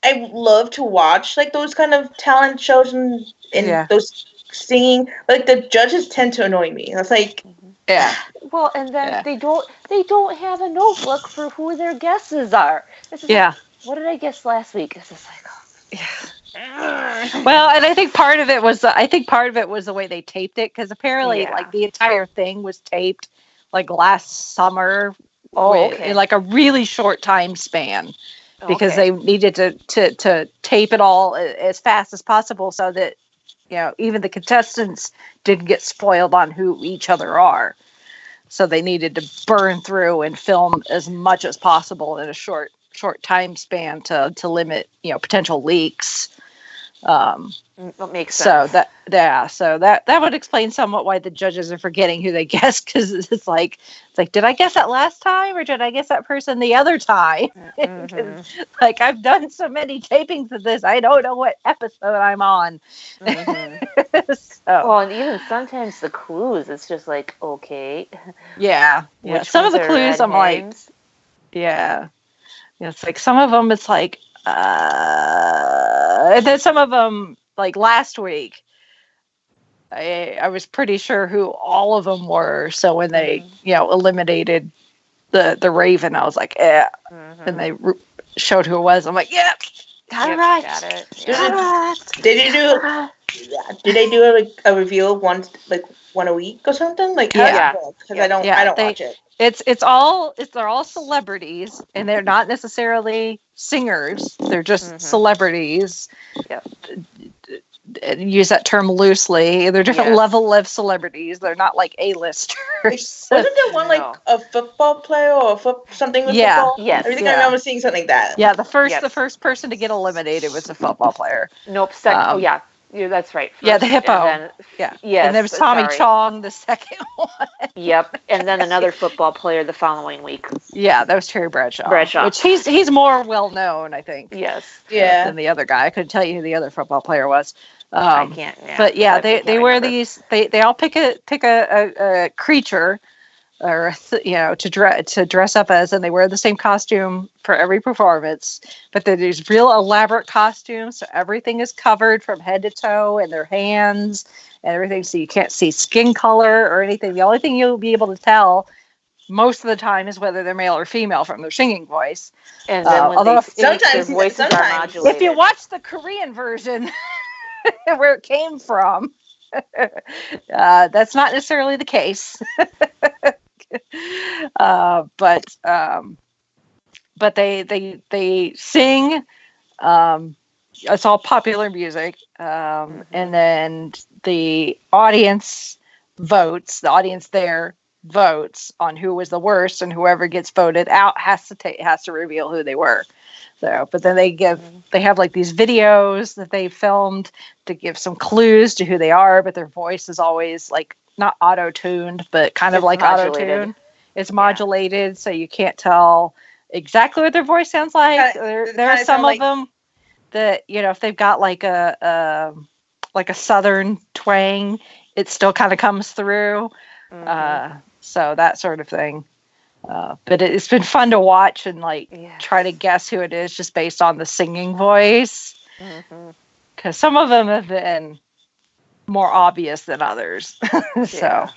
I love to watch those kind of talent shows and those singing. The judges tend to annoy me. That's yeah. Well, and then they don't have a notebook for who their guesses are. What did I guess last week? It's just Well, and I think part of it was the way they taped it, because apparently the entire thing was taped last summer. In a really short time span. Because they needed to tape it all as fast as possible so that even the contestants didn't get spoiled on who each other are. So they needed to burn through and film as much as possible in a short time span to limit potential leaks. That makes sense. So that would explain somewhat why the judges are forgetting who they guessed, because it's like, did I guess that last time, or did I guess that person the other time? I've done so many tapings of this, I don't know what episode I'm on. Well, and even sometimes the clues, it's just okay. Yeah. Some of the clues I'm names? It's some of them it's and then some of them, last week, I was pretty sure who all of them were. So when they, eliminated the Raven, I was like, and they showed who it was. I'm like, got it right. Got it. Did they do a reveal one a week or something? Because I don't watch it. They're all celebrities, and they're not necessarily singers. They're just celebrities. Yep. Use that term loosely. They're different level of celebrities. They're not A-listers. Wasn't there one a football player or something with football? Yes. I remember seeing something like that. Yeah, the first person to get eliminated was a football player. Nope. Yeah, that's right. The hippo. And then, and there was Tommy Chong, the second one. Yep, and then another football player the following week. Yeah, that was Terry Bradshaw. Which he's more well known, I think. Yes. Than the other guy. I couldn't tell you who the other football player was. I can't. Yeah, but they wear these. They all pick a creature, or to dress up as, and they wear the same costume for every performance. But they're these real elaborate costumes, so everything is covered from head to toe, and their hands and everything, so you can't see skin color or anything. The only thing you'll be able to tell most of the time is whether they're male or female from their singing voice. And then their voices are modulated. If you watch the Korean version, where it came from, that's not necessarily the case. But they sing. It's all popular music, and then the audience votes. The audience there votes on who was the worst, and whoever gets voted out has to reveal who they were. So, but then they have like these videos that they filmed to give some clues to who they are, but their voice is always like not auto-tuned, but kind of like auto-tuned. It's modulated, so you can't tell exactly what their voice sounds like. There are some of them that, you know, if they've got like a southern twang, it still kind of comes through. So that sort of thing. But it's been fun to watch and like try to guess who it is just based on the singing voice. Because some of them have been more obvious than others. So,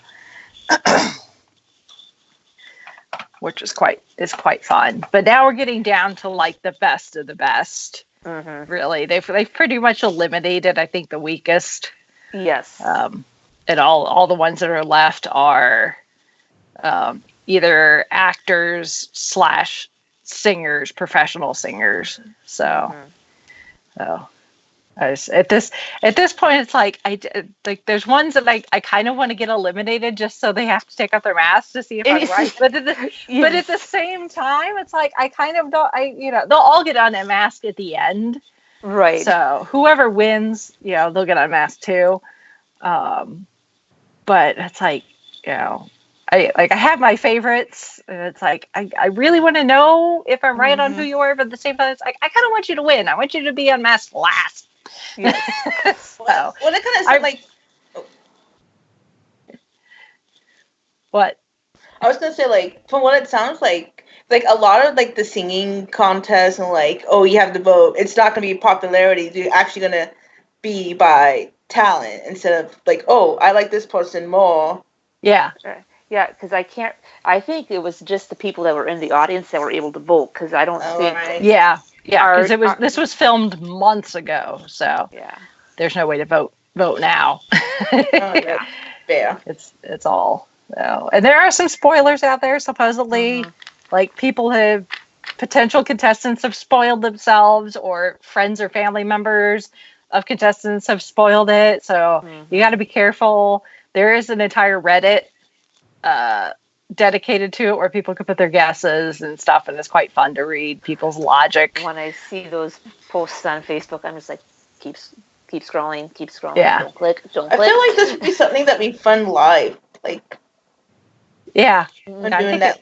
which is quite fun. But now we're getting down to like the best of the best. Really, they've pretty much eliminated, I think, the weakest. Yes. And all the ones that are left are either actors / singers, professional singers. So, at this point, it's like there's ones that I kind of want to get eliminated just so they have to take off their masks to see if I'm right. But at the same time, it's like I kind of don't. They'll all get unmasked at the end, right? So whoever wins, they'll get unmasked too. But it's like, I have my favorites, and it's like I really want to know if I'm right on who you are, but at the same time, it's like I kind of want you to win. I want you to be unmasked last. Yes. Well, it kind of sounds like. Oh. What? I was gonna say, like, from what it sounds like a lot of like the singing contests and like, oh, you have to vote. It's not gonna be popularity. You're actually gonna be by talent instead of like, oh, I like this person more. Yeah. Yeah, because I think it was just the people that were in the audience that were able to vote, because I don't think. Right. Yeah, because this was filmed months ago, so there's no way to vote now. Yeah. It's all. And there are some spoilers out there, supposedly. Like potential contestants have spoiled themselves, or friends or family members of contestants have spoiled it. So you got to be careful. There is an entire Reddit dedicated to it where people can put their guesses and stuff, and it's quite fun to read people's logic. When I see those posts on Facebook, I'm just like, keep scrolling. Yeah. Don't click. I feel like this would be something that'd be fun live, like. Yeah, I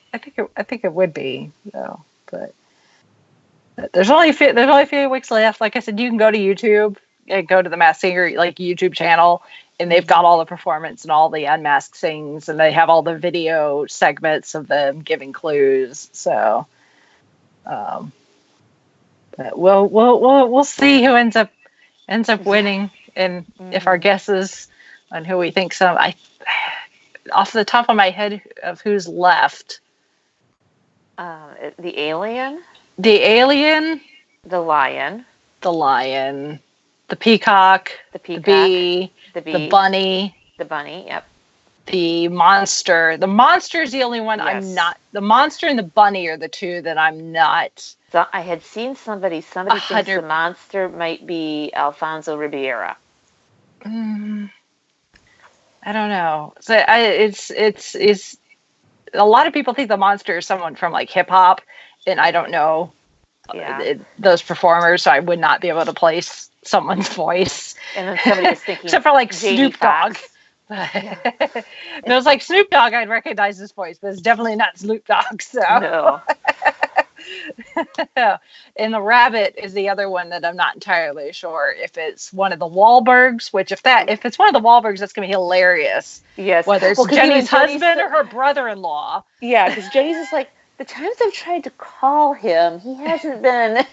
think it would be, but there's only a few weeks left. Like I said, you can go to YouTube and go to the Masked Singer YouTube channel, and they've got all the performance and all the unmasked sings, and they have all the video segments of them giving clues. So, but we'll see who ends up winning, and if our guesses on who we think off the top of my head of who's left. The alien, the lion, the peacock, the bee, the bunny, yep, the monster. The monster is the only one I'm not. The monster and the bunny are the two that I'm not. So I had seen somebody thinks the monster might be Alfonso Ribeira. I don't know. So it's a lot of people think the monster is someone from like hip hop, and I don't know those performers, so I would not be able to place someone's voice. And then somebody was thinking, except for like Jamie Snoop Dogg. It was like Snoop Dogg, I'd recognize his voice, but it's definitely not Snoop Dogg. So no. And the rabbit is the other one that I'm not entirely sure if it's one of the Wahlbergs, which if it's one of the Wahlbergs, that's gonna be hilarious. Yes. Whether it's Jenny's husband or her brother-in-law. Yeah, because Jenny's just like, the times I've tried to call him, he hasn't been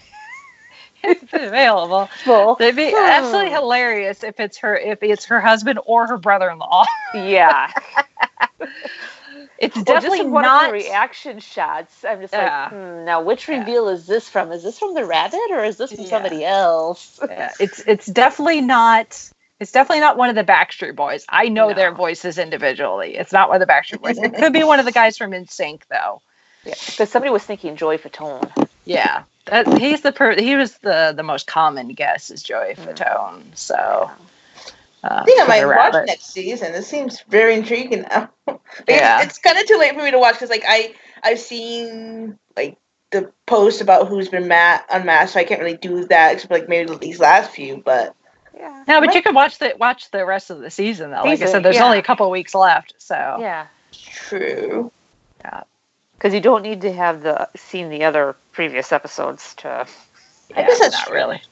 available. It'd be absolutely hilarious if it's her husband or her brother-in-law. Yeah. It's definitely just one of the reaction shots. I'm just like, now which reveal is this from? Is this from the rabbit, or is this from somebody else? It's definitely not. It's definitely not one of the Backstreet Boys. I know their voices individually. It's not one of the Backstreet Boys. It could be one of the guys from NSYNC, though. Yeah, because somebody was thinking Joey Fatone. Yeah, he was the most common guess is Joey Fatone. So, I think I might Peter watch Rabbit. next season. It seems very intriguing now. Yeah. It's kind of too late for me to watch because like I've seen like the posts about who's been unmasked, so I can't really do that except like maybe these last few. But Yeah. No, but you could watch the rest of the season though. Like I Season, said, there's yeah. only a couple of weeks left, so Yeah. true. yeah. Because you don't need to have seen the other previous episodes to. I guess that's not true. really.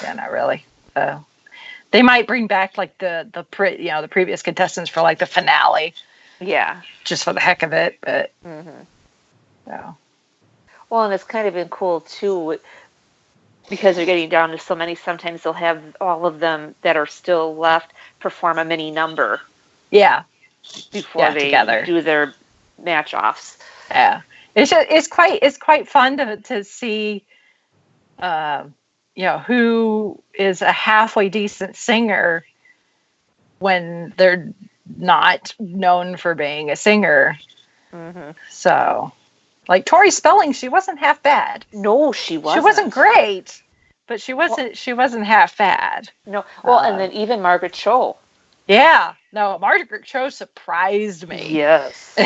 Yeah, not really. So they might bring back like the previous contestants for like the finale, Yeah. just for the heck of it. But Mm-hmm. so Well, and it's kind of been cool too, because they're getting down to so many. Sometimes they'll have all of them that are still left perform a mini number yeah, before they together. do their match offs. Yeah, it's quite fun to see, who is a halfway decent singer when they're not known for being a singer. Mm-hmm. So, like Tori Spelling, she wasn't half bad. No, she wasn't. She wasn't great, but she wasn't half bad. No. Well, and then even Margaret Cho. Yeah, no, Margaret Cho surprised me. Yes.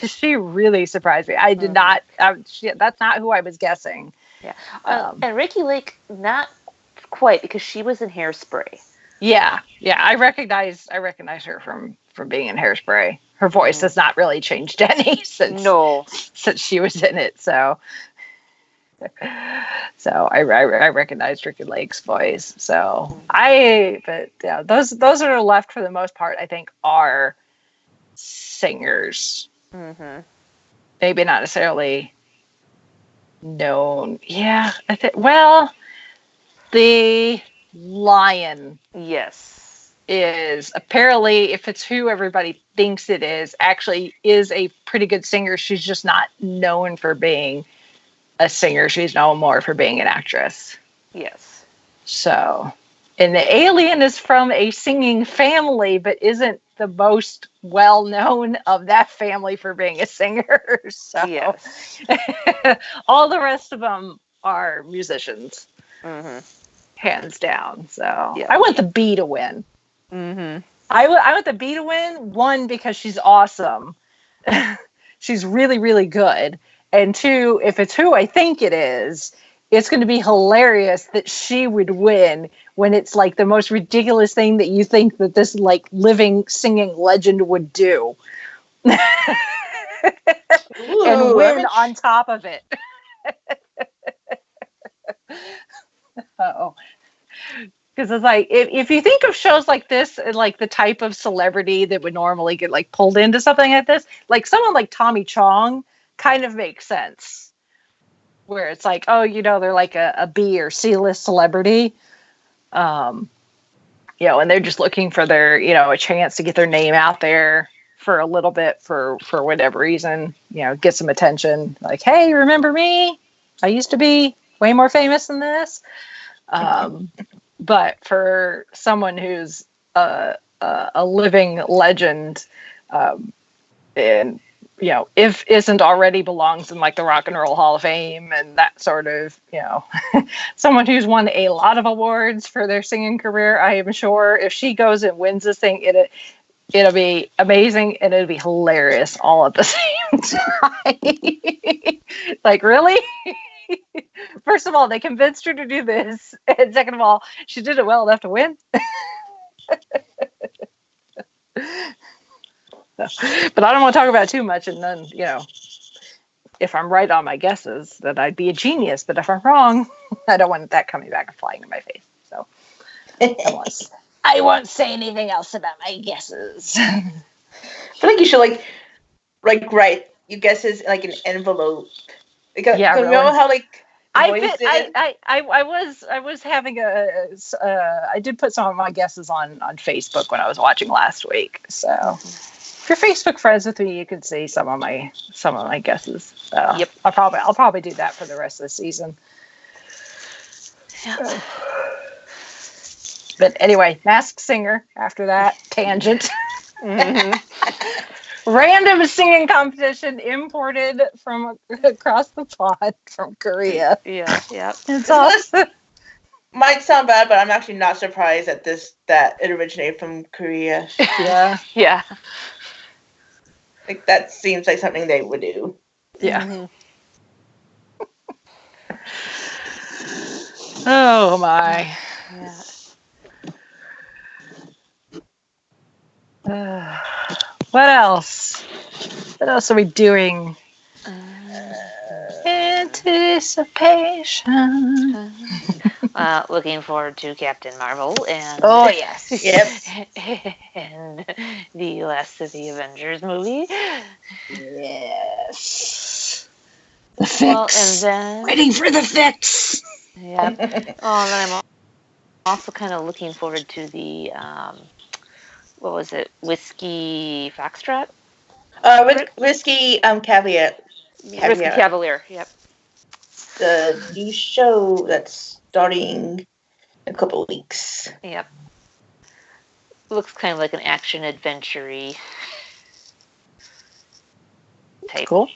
She really surprised me. I did not. That's not who I was guessing. Yeah. And Ricky Lake, not quite, because she was in Hairspray. Yeah. I recognize her from being in Hairspray. Her voice has not really changed any since she was in it. So I recognized Ricky Lake's voice. So those that are left for the most part, I think, are singers. Mm-hmm. Maybe not necessarily known. Yeah, the Lion. Yes. Is apparently, if it's who everybody thinks it is, actually is a pretty good singer. She's just not known for being a singer. She's known more for being an actress. Yes. So, and the alien is from a singing family, but isn't the most well known of that family for being a singer. So, yes. all the rest of them are musicians, hands down. So, yeah. I want the bee to win. Mm-hmm. I want the bee to win. One, because she's awesome. She's really, really good. And two, if it's who I think it is, it's going to be hilarious that she would win when it's like the most ridiculous thing that you think that this like living singing legend would do. And win on top of it. Because it's like, if you think of shows like this, like the type of celebrity that would normally get like pulled into something like this, like someone like Tommy Chong kind of makes sense. Where it's like, oh, they're like a B or C-list celebrity. And they're just looking for their, a chance to get their name out there for a little bit for whatever reason, get some attention. Like, hey, remember me? I used to be way more famous than this. But for someone who's a living legend, and if isn't already belongs in like the Rock and Roll Hall of Fame and that sort of, someone who's won a lot of awards for their singing career, I am sure if she goes and wins this thing, it'll be amazing and it'll be hilarious all at the same time. Like, really? First of all, they convinced her to do this. And second of all, she did it well enough to win. But I don't want to talk about it too much. And then, if I'm right on my guesses, that I'd be a genius. But if I'm wrong, I don't want that coming back and flying in my face. So I won't say anything else about my guesses. I feel like you should write your guesses in like an envelope. Because yeah, really. Remember how I was having I did put some of my guesses on Facebook when I was watching last week. So if you're Facebook friends with me, you can see some of my guesses. So yep. I'll probably do that for the rest of the season. Yeah. But anyway, Masked Singer. After that tangent. Random singing competition imported from across the pond from Korea. Yeah. It's awesome. Might sound bad, but I'm actually not surprised at that it originated from Korea. Yeah. Yeah. Like that seems like something they would do. Yeah. Mhm. Oh my. Yeah. What else? What else are we doing? Anticipation. Looking forward to Captain Marvel and Oh yes. Yep. and the last of the Avengers movie. Yes. The fix. Well, and then Waiting for the fix. yeah. Oh, and then I'm also kind of looking forward to the what was it? Whiskey Foxtrot? Whiskey Caviar. Whiskey Cavalier. Yep. The new show that's starting in a couple of weeks. Yep. Looks kind of like an action adventure-y type. Cool.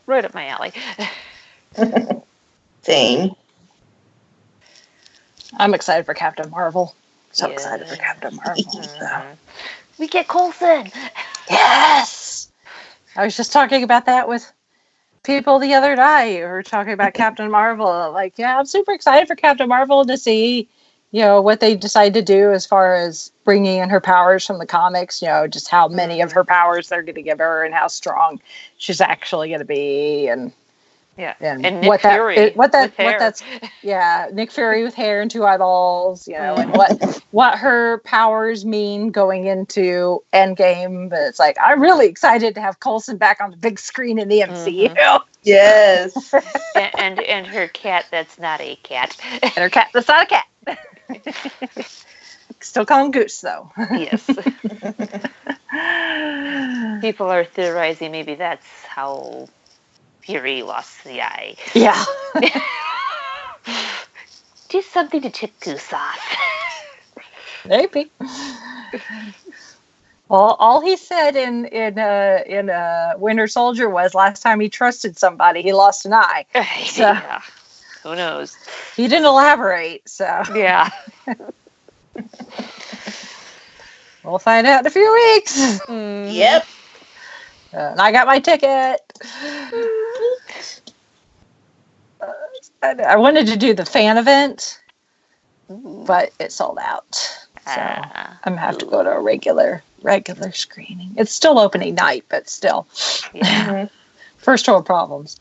Right up my alley. Same. I'm excited for Captain Marvel. So Yeah. excited for Captain Marvel. So. We get Coulson. Yes. I was just talking about that with people the other night. We were talking about Captain Marvel. Like, yeah, I'm super excited for Captain Marvel to see, what they decide to do as far as bringing in her powers from the comics. Just how many of her powers they're going to give her and how strong she's actually going to be, and Yeah. and Nick what Fury that's Nick Fury with hair and 2 eyeballs, and what her powers mean going into Endgame. But it's like, I'm really excited to have Coulson back on the big screen in the MCU. Yes. and her cat that's not a cat. And her cat that's not a cat. Still call him Goose though. Yes. People are theorizing maybe that's how Fury lost the eye. Yeah. Do something to tip Goose off. Maybe. Well, all he said in Winter Soldier was last time he trusted somebody, he lost an eye. So Yeah. Who knows? he didn't elaborate. So Yeah. we'll find out in a few weeks. Yep. And I got my ticket. I wanted to do the fan event, but it sold out. So I'm gonna have to go to a regular screening. It's still opening night, but still. Yeah. First world problems.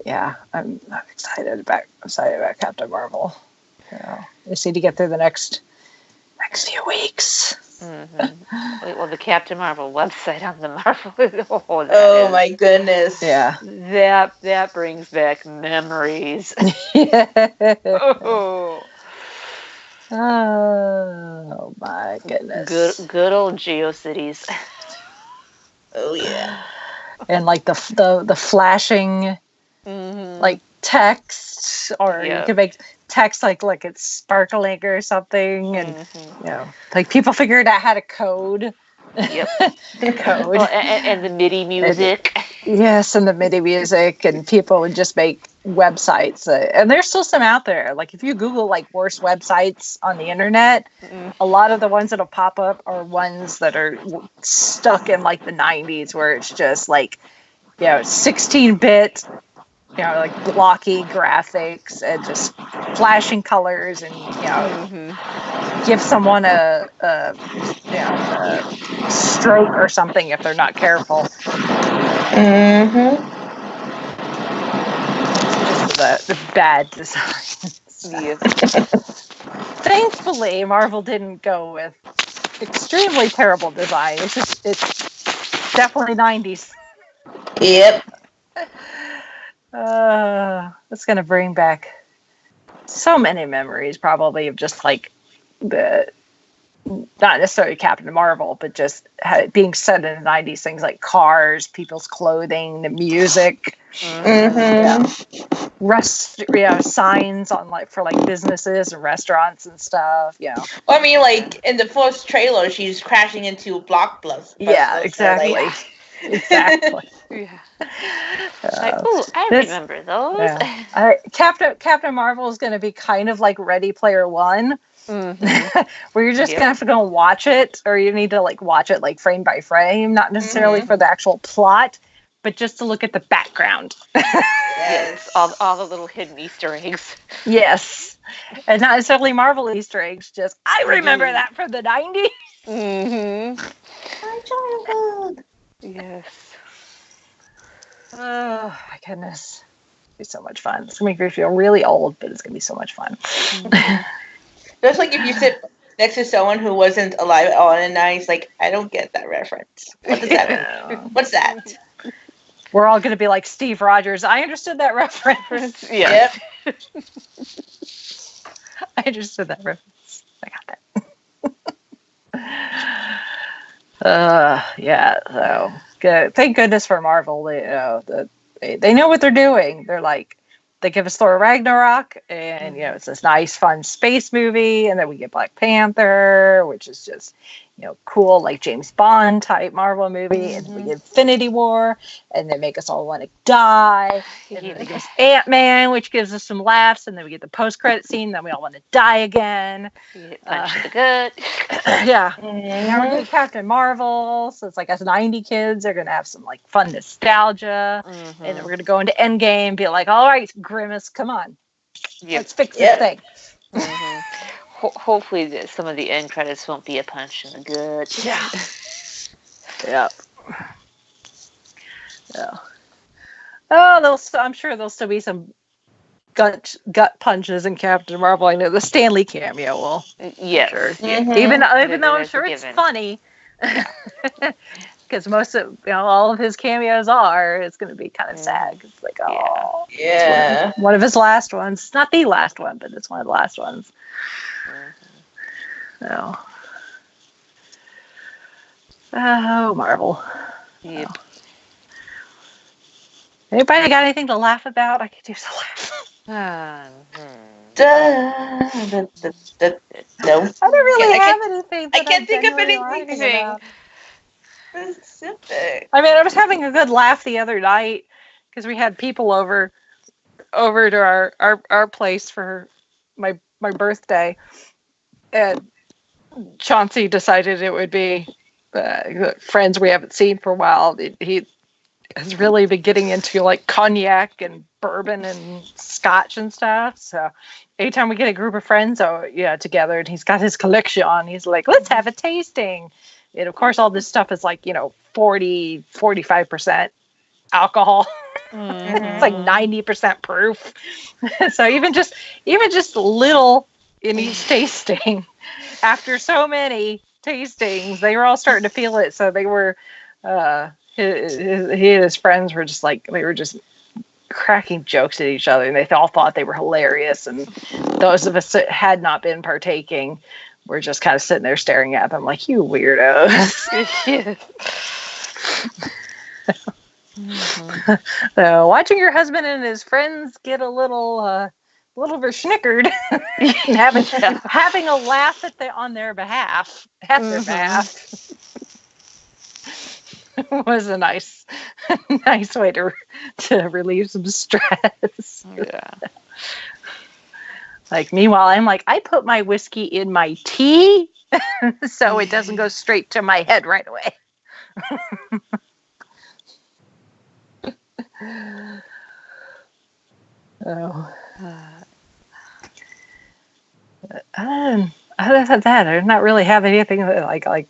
Yeah, I'm excited about Captain Marvel. I just need to get through the next few weeks. Well, the Captain Marvel website on the Marvel. Oh my goodness. Yeah. That brings back memories. Oh my goodness. Good old GeoCities. Oh yeah. And like the flashing like text, or you can make text like it's sparkling or something, and like people figured out how to code. Yep. Code. Well, and the MIDI music. Yes, and the MIDI music, and people would just make websites. And there's still some out there. Like if you Google like worst websites on the internet, a lot of the ones that'll pop up are ones that are stuck in like the 90s, where it's just like 16-bit. Like blocky graphics and just flashing colors, and give someone a stroke or something if they're not careful. The bad designs. Yeah. Thankfully, Marvel didn't go with extremely terrible design. It's definitely 90s. Yep. It's gonna bring back so many memories, probably, of just like the not necessarily Captain Marvel, but just being set in the 90s, things like cars, people's clothing, the music, signs on for businesses and restaurants and stuff. Well, I mean, like in the first trailer, she's crashing into Blockbuster. Yeah, exactly. Exactly. Yeah. Oh, I remember those. Yeah. Captain Marvel is going to be kind of like Ready Player One, where you're just going to have to go and watch it, or you need to like watch it like frame by frame, not necessarily for the actual plot, but just to look at the background. Yes, all the little hidden Easter eggs. Yes, and not necessarily Marvel Easter eggs. Just I remember that from the 90s. My childhood. Yes. Oh my goodness. It'll be so much fun. It's gonna make me feel really old, but it's gonna be so much fun. Just like if you sit next to someone who wasn't alive at all in the 90s, like, I don't get that reference. What does that mean? What's that? We're all gonna be like Steve Rogers. I understood that reference. Yeah. Yep. I understood that reference. I got that. Yeah. So good. Thank goodness for Marvel. They know what they're doing. They're like, they give us Thor Ragnarok, and it's this nice, fun space movie, and then we get Black Panther, which is just cool, like James Bond type Marvel movie, and we get Infinity War, and they make us all want to die, and then they give us Ant-Man, which gives us some laughs, and then we get the post-credit scene, then we all want to die again. Punch to the gut. Yeah. Now we're doing Captain Marvel, so it's like us 90 kids are gonna have some like fun nostalgia, and then we're gonna go into Endgame and be like, all right, Grimace, come on, let's fix this thing. Hopefully some of the end credits won't be a punch in the gut. Yeah. Yep. Yeah. Oh, I'm sure there'll still be some gut punches in Captain Marvel. I know the Stanley cameo will. Yes. Sure. Even though I'm sure it's funny. Because most of all of his cameos it's going to be kind of sad. It's like, oh, yeah, one of his last ones. It's not the last one, but it's one of the last ones. So, oh, Marvel. Yep. Oh. Anybody got anything to laugh about? I could use a laugh. No. I don't really have anything. I can't think of anything specific. I mean, I was having a good laugh the other night because we had people over to our place for my birthday, and Chauncey decided it would be friends we haven't seen for a while. He has really been getting into like cognac and bourbon and scotch and stuff. So anytime we get a group of friends together, and he's got his collection on, he's like, let's have a tasting. And of course, all this stuff is like 40-45% alcohol. It's like 90% proof. So even just little in each tasting, after so many tastings, they were all starting to feel it. So they were he and his friends were just like, they were just cracking jokes at each other, and they all thought they were hilarious. And those of us that had not been partaking were just kind of sitting there staring at them like, you weirdos. So watching your husband and his friends get a little verschnickered and having a laugh on their behalf, was a nice way to relieve some stress. Yeah. Like, meanwhile, I'm like, I put my whiskey in my tea so it doesn't go straight to my head right away. Other than that, I not really have anything that like I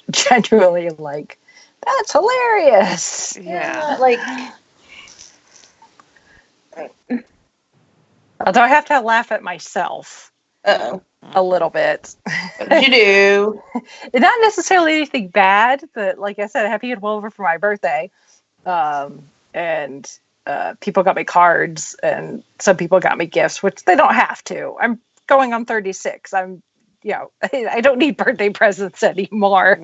genuinely like. That's hilarious. Yeah, although I have to laugh at myself a little bit. What did you do? Not necessarily anything bad, but like I said, I had people over for my birthday, and people got me cards, and some people got me gifts, which they don't have to. I'm going on 36. I don't need birthday presents anymore.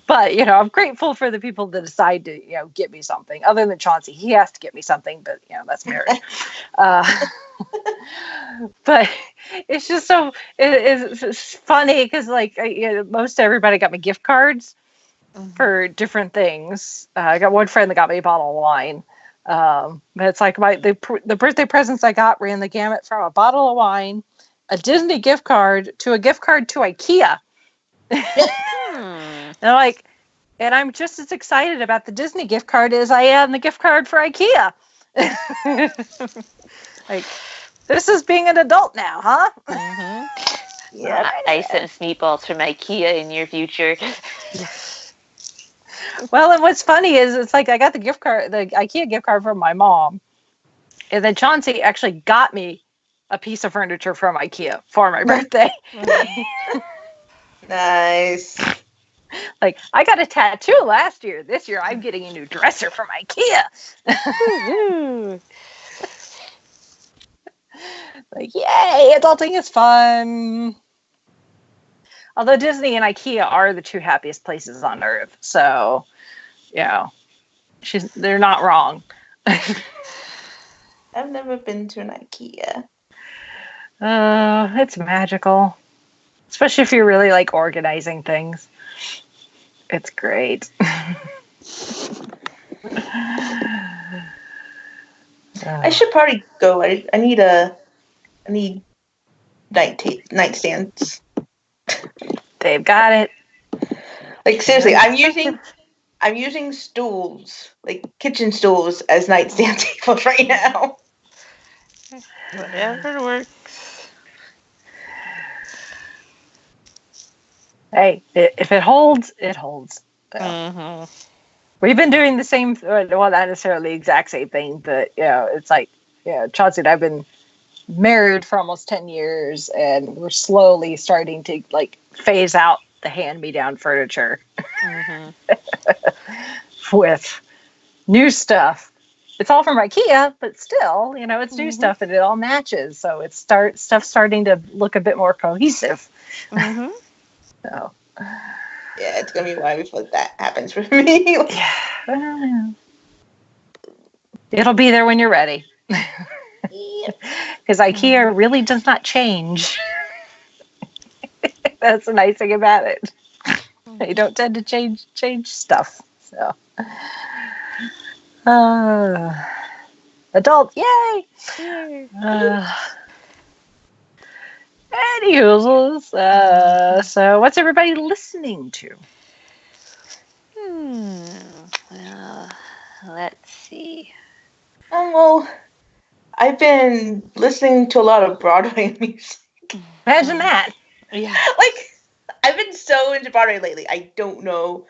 But, I'm grateful for the people that decide to, get me something. Other than Chauncey, he has to get me something, but, that's marriage. But it's just so, it's funny because, like, most everybody got me gift cards. for different things. I got one friend that got me a bottle of wine. But it's like the birthday presents I got ran the gamut from a bottle of wine, a Disney gift card, to a gift card to IKEA. And I'm just as excited about the Disney gift card as I am the gift card for IKEA. Like, this is being an adult now, huh? Yeah, I sense meatballs from IKEA in your future. Well, and what's funny is it's like I got the IKEA gift card from my mom, and then Chauncey actually got me a piece of furniture from IKEA for my birthday. Nice. Like, I got a tattoo last year. This year, I'm getting a new dresser from IKEA. Like, yay, adulting is fun. Although Disney and IKEA are the two happiest places on earth. So, they're not wrong. I've never been to an IKEA. It's magical. Especially if you're really like organizing things. It's great. I should probably go. I need nightstands. They've got it. Like, seriously, I'm using stools, like kitchen stools, as nightstand tables right now. Whatever works. Hey, if it holds, it holds. We've been doing the same, well, not necessarily the exact same thing, but, it's like, Chauncey and I've been married for almost 10 years, and we're slowly starting to, like, phase out the hand-me-down furniture with new stuff. It's all from IKEA, but still, it's new stuff, and it all matches, so stuff's starting to look a bit more cohesive. So. Yeah, it's gonna be a while before that happens for me. Yeah. It'll be there when you're ready. Because IKEA really does not change. That's the nice thing about it. They don't tend to change stuff. So, adult, yay! Anywho, so what's everybody listening to? Well, let's see. Well, I've been listening to a lot of Broadway music. Imagine that. Yeah. Like, I've been so into Broadway lately. I don't know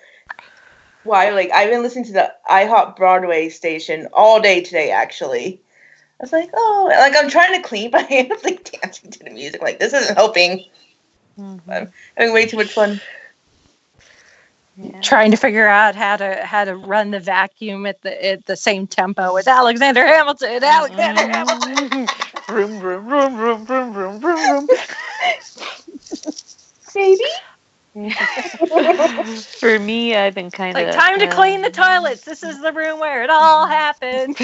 why. Like, I've been listening to the IHOP Broadway station all day today, actually. I was like, oh, like, I'm trying to clean, but I end up, like, dancing to the music. Like, this isn't helping. I'm having way too much fun. Yeah. Trying to figure out how to run the vacuum at the same tempo as Alexander Hamilton. Hamilton. Vroom, vroom, vroom, vroom, vroom, vroom, vroom. Baby? For me, I've been kind of... Like, time to clean the toilets. This is the room where it all happened.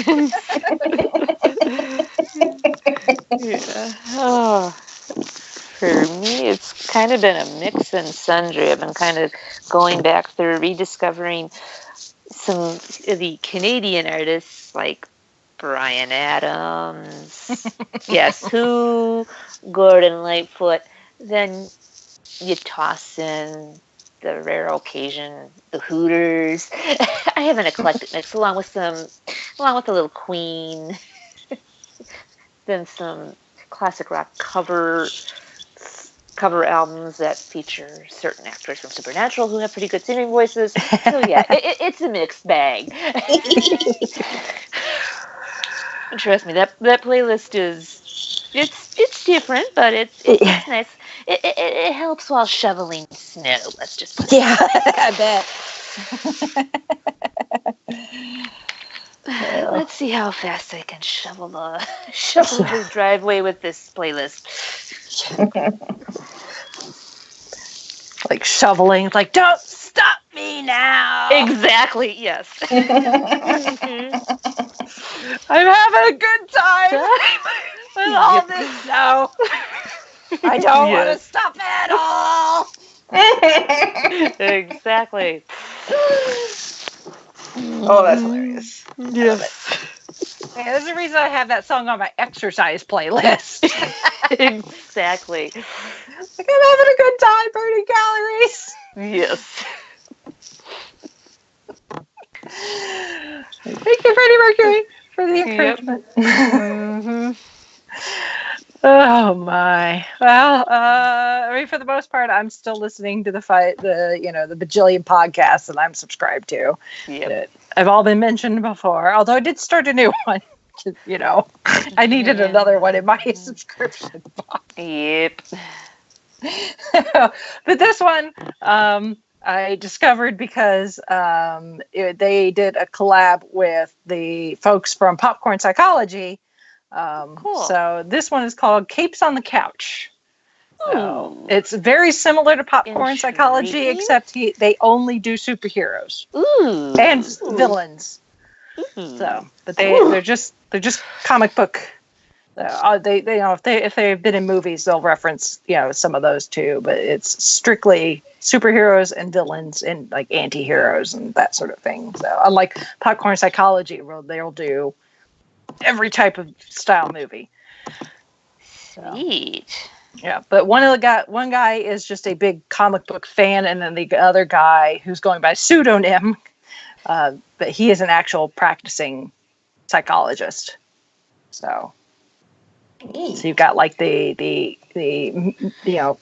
Yeah. Oh. For me, it's kind of been a mix and sundry. I've been kind of going back through rediscovering some of the Canadian artists like Bryan Adams, Guess Who, Gordon Lightfoot. Then you toss in the rare occasion, the Hooters. I have an eclectic mix along with a little Queen. Then some classic rock cover albums that feature certain actors from Supernatural who have pretty good singing voices. So yeah, it's a mixed bag. Trust me, that playlist it's different, but it's nice. It helps while shoveling snow. Let's just put it. Yeah, I bet. Let's see how fast I can shovel the driveway with this playlist. Like shoveling, it's like, don't stop me now. Exactly, yes. I'm having a good time with all this snow. I don't want to stop at all. Exactly. Oh, that's hilarious. Yes. Yeah, there's a reason I have that song on my exercise playlist. Exactly. Like, I'm having a good time burning calories. Yes. Thank you, Freddie Mercury, for the encouragement. Mm-hmm. Oh my. Well, I mean, for the most part, I'm still listening to the bajillion podcasts that I'm subscribed to. Yep. That have all been mentioned before. Although I did start a new one. I needed another one in my subscription box. Yep. But this one, I discovered because they did a collab with the folks from Popcorn Psychology. Cool. So this one is called Capes on the Couch. So Ooh. it's very similar to Popcorn Psychology, Intriguing. except they only do superheroes Ooh. and villains. Ooh. So, but they're just comic book. If they've been in movies, they'll reference some of those too. But it's strictly superheroes and villains and like anti-heroes and that sort of thing. So unlike Popcorn Psychology, they'll do every type of style movie. Sweet. Yeah, but one guy is just a big comic book fan, and then the other guy who's going by pseudonym, but he is an actual practicing psychologist. So you've got like the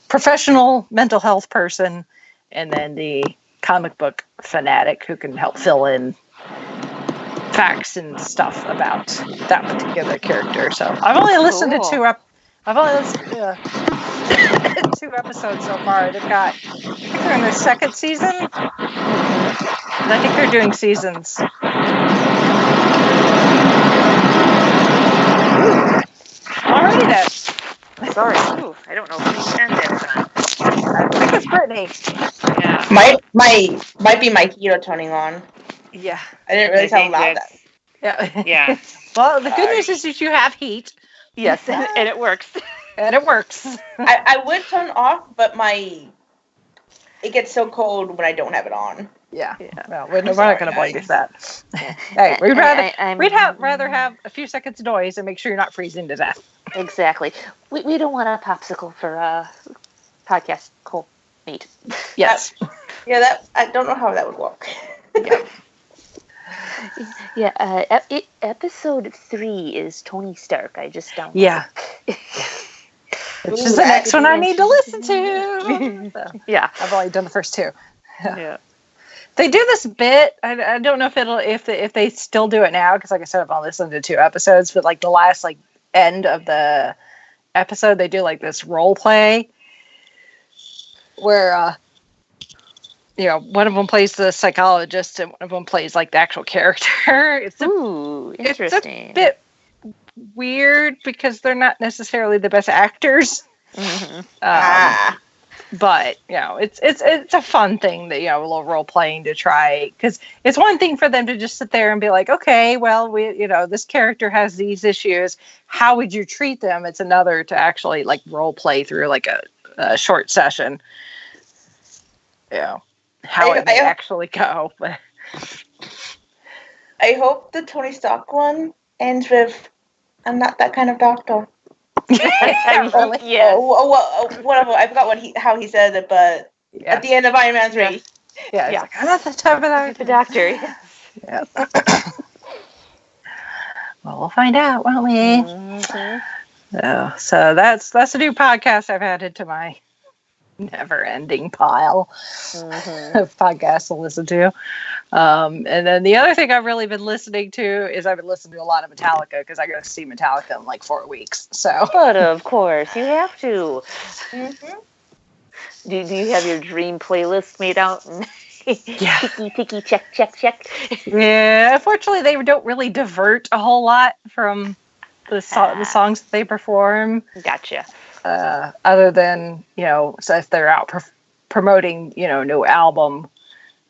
professional mental health person, and then the comic book fanatic who can help fill in facts and stuff about that particular character. So I've only listened to two episodes so far. I think they're in their second season, and I think they're doing seasons. Alrighty then. Sorry. Ooh, I don't know who end that on. I think it's Brittany. Yeah. Might be my heater turning on. Yeah. I didn't realize how loud that. Yeah. Yeah. Well, the good news is that you have heat. Yes, and it works. And it works. I would turn off, but it gets so cold when I don't have it on. Yeah. Yeah. Well, we're not going to blame you for that. Hey, we'd rather have a few seconds of noise and make sure you're not freezing to death. Exactly. We don't want a popsicle for podcast cold meat. Yes. I don't know how that would work. Yeah. Episode 3 is Tony Stark. I just don't. Yeah. Which is the next one I need to listen to. So, Yeah. I've only done the first 2. Yeah. They do this bit. I don't know if they still do it now, because like I said, I've only listened to 2 episodes. But like the last end of the episode, they do like this role play where one of them plays the psychologist and one of them plays like the actual character. Ooh, interesting. It's a bit weird because they're not necessarily the best actors. Mm-hmm. But it's a fun thing that a little role playing to try, because it's one thing for them to just sit there and be like, okay, well, this character has these issues, how would you treat them? It's another to actually like role play through like a short session. How it may actually go. But I hope the Tony Stark one ends with I'm not that kind of doctor. Really? Yeah. Whatever. I forgot how he said it, but at the end of Iron Man 3. Yeah. It's like, I'm not the type of The doctor. Yeah. Well, we'll find out, won't we? Mm-hmm. So that's a new podcast I've added to my never-ending pile of podcasts to listen to. And then the other thing I've really been listening to is I've been listening to a lot of Metallica, because I go to see Metallica in like 4 weeks. So, But of course, you have to. Mm-hmm. Do you have your dream playlist made out? Yeah. Ticky, check. Yeah, unfortunately, they don't really divert a whole lot from the songs that they perform. Gotcha. Other than so if they're out promoting new album,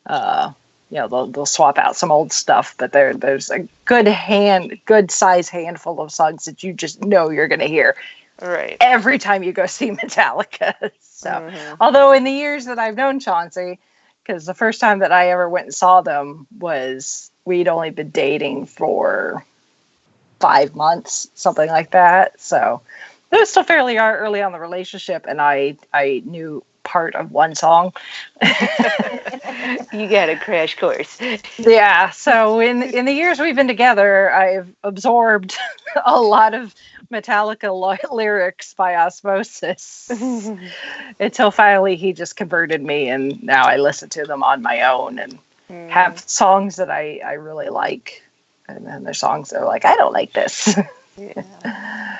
they'll swap out some old stuff, but there's a good size handful of songs that you just know you're going to hear Right. every time you go see Metallica. So although in the years that I've known Chauncey, because the first time that I ever went and saw them was we'd only been dating for 5 months, something like that. So it was still fairly early on in the relationship, and I knew part of one song. You got a crash course. Yeah. So in the years we've been together, I've absorbed a lot of Metallica lyrics by osmosis until finally he just converted me, and now I listen to them on my own and have songs that I really like, and then there's songs that are like, I don't like this. Yeah.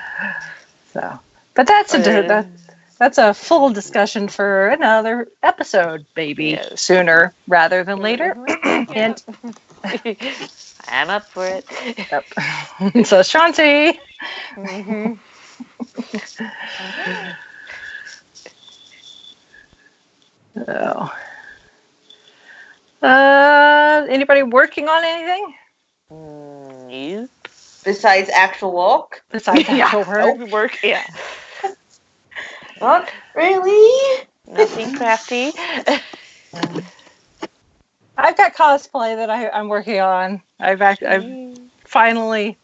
So, but that's a full discussion for another episode, maybe Yes. sooner rather than later. Hint. I'm up for it. Yep. So, Shanti. Mhm. So, anybody working on anything You? Besides actual walk? besides actual work? Oh, work. Yeah. Not really. Nothing crafty. I've got cosplay that I'm working on. I'm finally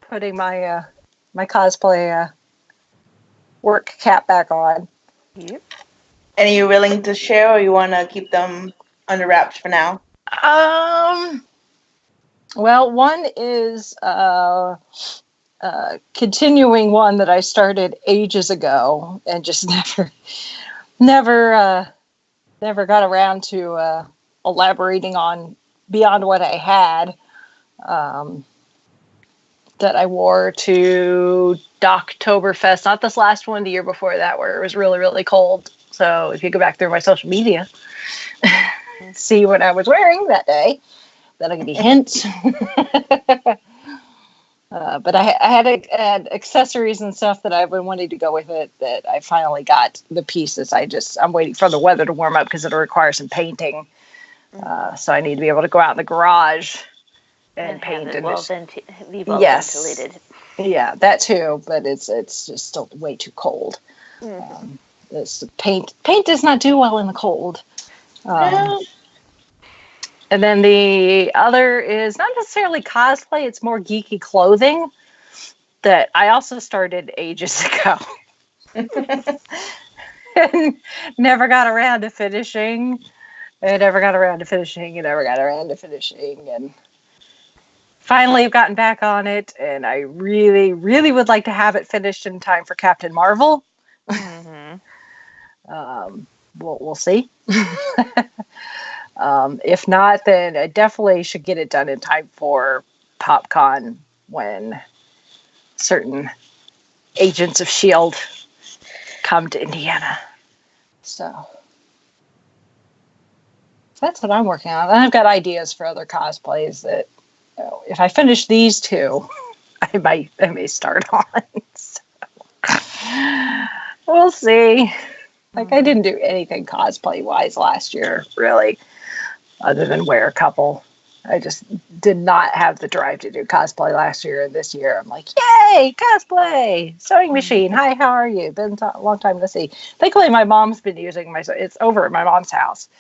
putting my my cosplay work cap back on. Yep. And are you willing to share, or you want to keep them under wraps for now? Well, one is continuing one that I started ages ago and just never got around to elaborating on beyond what I had. That I wore to Doctoberfest, not this last one, the year before that, where it was really, really cold. So if you go back through my social media, see what I was wearing that day, that'll give you hints. But I had accessories and stuff that I've been wanting to go with it, that I finally got the pieces. I'm waiting for the weather to warm up because it'll require some painting. So I need to be able to go out in the garage and paint. Be well Yes. ventilated. Yeah, that too, but it's just still way too cold. This paint does not do well in the cold. And then the other is not necessarily cosplay; it's more geeky clothing that I also started ages ago and never got around to finishing. And finally, I've gotten back on it, and I really, really would like to have it finished in time for Captain Marvel. We'll see. If not, then I definitely should get it done in time for PopCon when certain agents of S.H.I.E.L.D. come to Indiana. So that's what I'm working on. And I've got ideas for other cosplays that, if I finish these two, I may start on. So, we'll see. Like, I didn't do anything cosplay wise last year, really, other than wear a couple. I just did not have the drive to do cosplay last year, and this year I'm like, yay, cosplay! Sewing machine. Hi, how are you? Been a long time to see. Thankfully, my mom's been using it's over at my mom's house.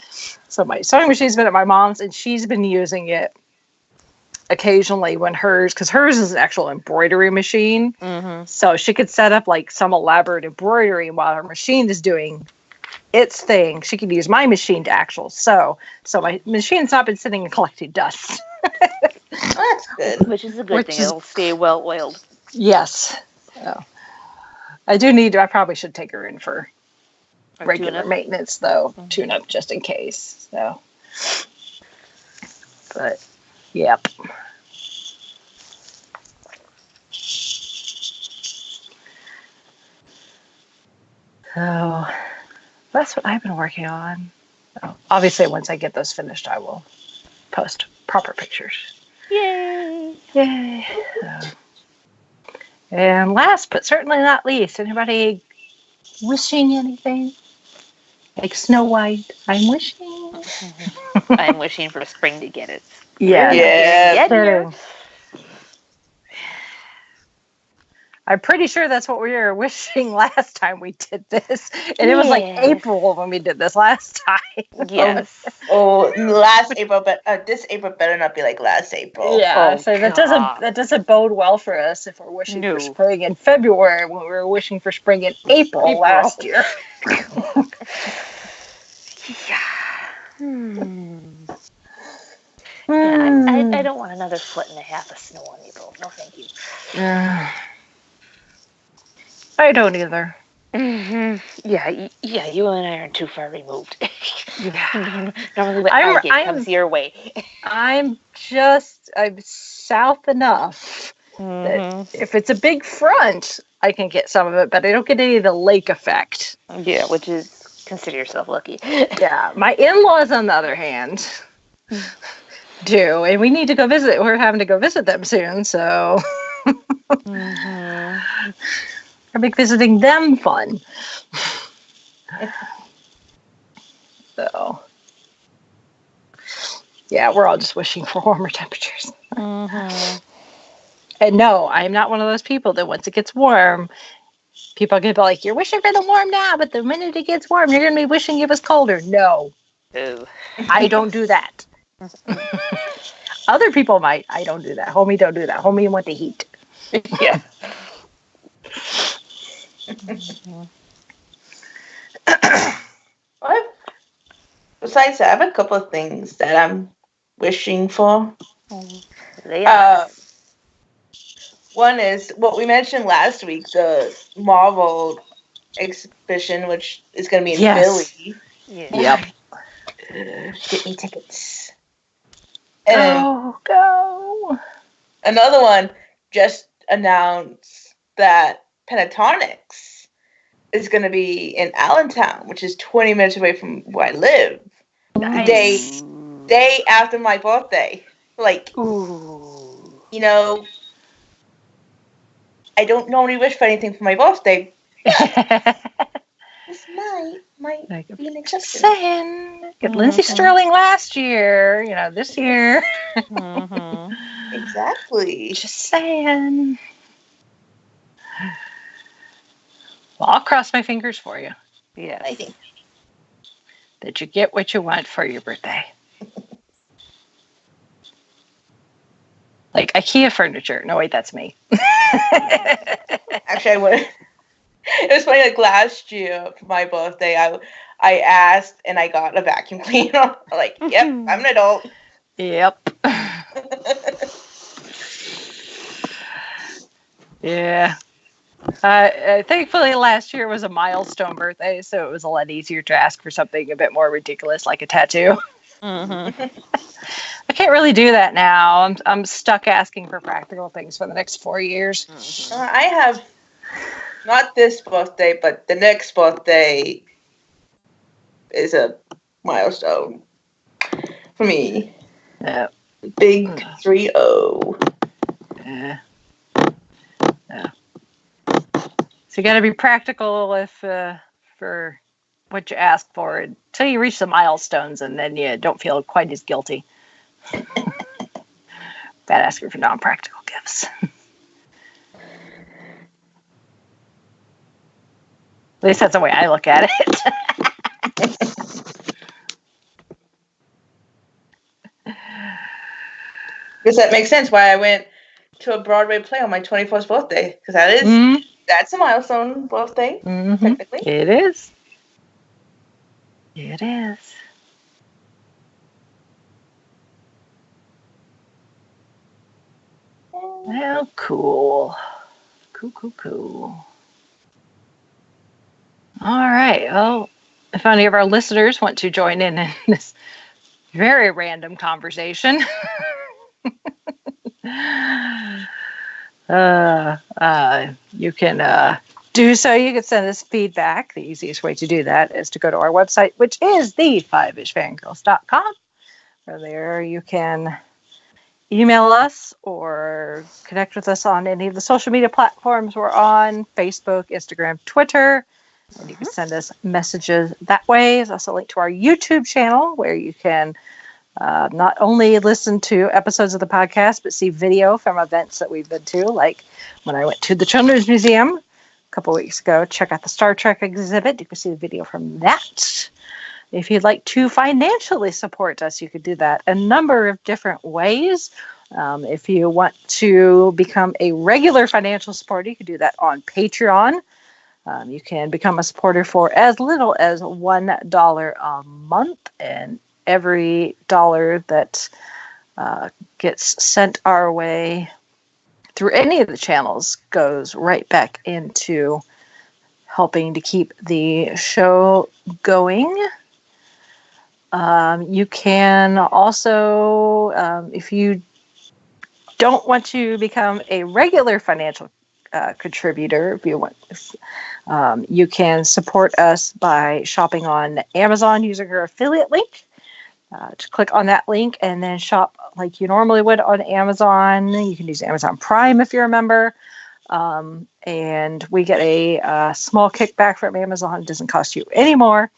So my sewing machine's been at my mom's, and she's been using it occasionally when because hers is an actual embroidery machine. So she could set up like some elaborate embroidery while her machine is doing its thing. She could use my machine to actual sew. So my machine's not been sitting and collecting dust. That's good. Which is a good thing. It'll stay well oiled. Yes. So, I probably should take her in for regular maintenance, though. Tune up just in case. So, but yep. So that's what I've been working on. So, obviously, once I get those finished, I will post proper pictures. Yay! Yay! And last but certainly not least, anybody wishing anything? Like Snow White, I'm wishing. I'm wishing for spring to get it. Yeah. Yeah. Get here. I'm pretty sure that's what we were wishing last time we did this. And it was like Yes. April when we did this last time. Yes. Oh, last April, but this April better not be like last April. Yeah, Oh, so God. that doesn't bode well for us if we're wishing for No. spring in February when we were wishing for spring in April. Last year. Yeah. Yeah, I don't want another foot and a half of snow in April. No, thank you. I don't either. Yeah, you and I aren't too far removed. Yeah. Normally what I get comes your way. I'm south enough that if it's a big front, I can get some of it, but I don't get any of the lake effect. Yeah, which is, consider yourself lucky. Yeah, my in-laws, on the other hand, do, and we need to go visit. We're having to go visit them soon, so I make visiting them fun. So, yeah, we're all just wishing for warmer temperatures. And no, I'm not one of those people that once it gets warm, people are going to be like, you're wishing for the warm now, but the minute it gets warm, you're going to be wishing it was colder. No, I don't do that. Other people might. I don't do that. Homie, don't do that. Homie, want the heat. Yeah. Besides that, I have a couple of things that I'm wishing for. One is what we mentioned last week, the Marvel exhibition, which is going to be in Philly. Yep. Get me tickets. And Go. another one just announced that Pentatonics is going to be in Allentown, which is 20 minutes away from where I live. Nice. Day after my birthday. Like, you know, I don't normally wish for anything for my birthday. This might be an exception. Saying. Get Lindsay Sterling last year, this year. Exactly. Just saying. Well, I'll cross my fingers for you. Yeah. I think. That you get what you want for your birthday. Like IKEA furniture. No, wait, that's me. Actually, I would. It was funny, like last year for my birthday, I asked and I got a vacuum cleaner. Like, yep, I'm an adult. Yep. Yeah. Thankfully, last year was a milestone birthday, so it was a lot easier to ask for something a bit more ridiculous, like a tattoo. I can't really do that now. I'm stuck asking for practical things for the next 4 years. I have not this birthday, but the next birthday is a milestone for me. Yeah. Big 3-0. Yeah. Yeah. So you got to be practical for what you ask for until you reach the milestones, and then you don't feel quite as guilty. Bad asking for non-practical gifts. At least that's the way I look at it. Because that makes sense why I went to a Broadway play on my 21st birthday. Because that's a milestone birthday, technically. It is. It is. Well, cool. Cool. All right. Well, if any of our listeners want to join in this very random conversation, you can do so. You can send us feedback. The easiest way to do that is to go to our website, which is the5ishfangirls.com. Where there you can email us or connect with us on any of the social media platforms we're on: Facebook, Instagram, Twitter. And you can send us messages that way. There's also a link to our YouTube channel where you can Not only listen to episodes of the podcast, but see video from events that we've been to. Like when I went to the Children's Museum a couple weeks ago, check out the Star Trek exhibit. You can see the video from that. If you'd like to financially support us, you could do that a number of different ways. If you want to become a regular financial supporter, you can do that on Patreon. You can become a supporter for as little as $1 a month, and every dollar that gets sent our way through any of the channels goes right back into helping to keep the show going. You can also, if you don't want to become a regular financial contributor, if you want, you can support us by shopping on Amazon using our affiliate link. Just click on that link and then shop like you normally would on Amazon. You can use Amazon Prime if you're a member. And we get a small kickback from Amazon. It doesn't cost you any more.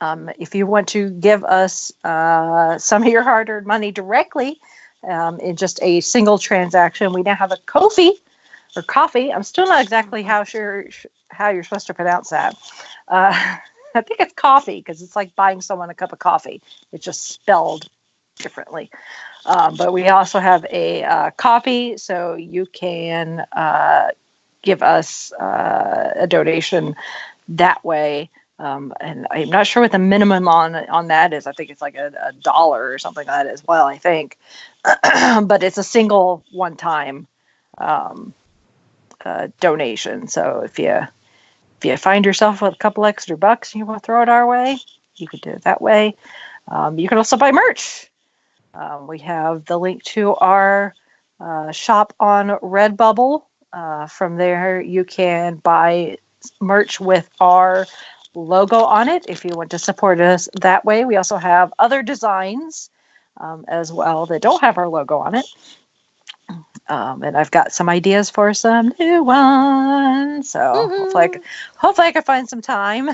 If you want to give us some of your hard-earned money directly in just a single transaction, we now have a Ko-fi or coffee. I'm still not exactly sure how you're supposed to pronounce that. I think it's coffee because it's like buying someone a cup of coffee. It's just spelled differently. But we also have a coffee, so you can give us a donation that way. And I'm not sure what the minimum on that is. I think it's like $1 or something like that as well, I think. But it's a single one-time donation. So if you find yourself with a couple extra bucks and you want to throw it our way, you could do it that way. You can also buy merch. We have the link to our shop on Redbubble. From there, you can buy merch with our logo on it if you want to support us that way. We also have other designs as well that don't have our logo on it. And I've got some ideas for some new ones. So hopefully I can find some time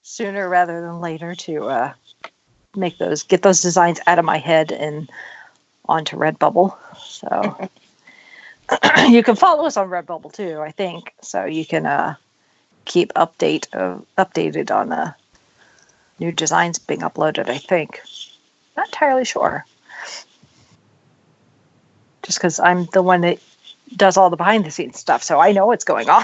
sooner rather than later to get those designs out of my head and onto Redbubble. So you can follow us on Redbubble too, I think. So you can keep updated on new designs being uploaded, I think. Not entirely sure. Just because I'm the one that does all the behind the scenes stuff, so I know what's going on.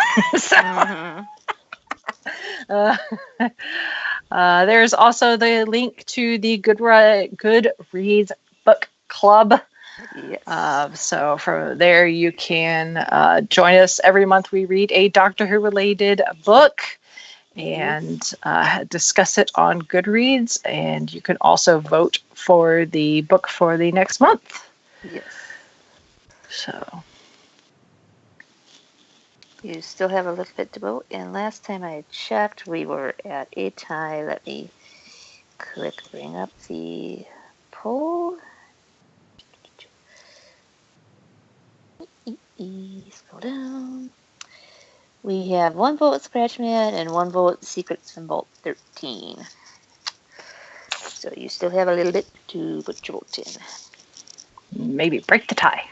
There's also the link to the Goodreads book club. Yes. So from there you can join us every month. We read a Doctor Who related book and discuss it on Goodreads, and you can also vote for the book for the next month. Yes. So you still have a little bit to vote, and last time I checked, we were at a tie. Let me bring up the poll. Scroll down. We have 1 vote Scratchman and 1 vote Secrets from Vault 13. So you still have a little bit to put your vote in. Maybe break the tie.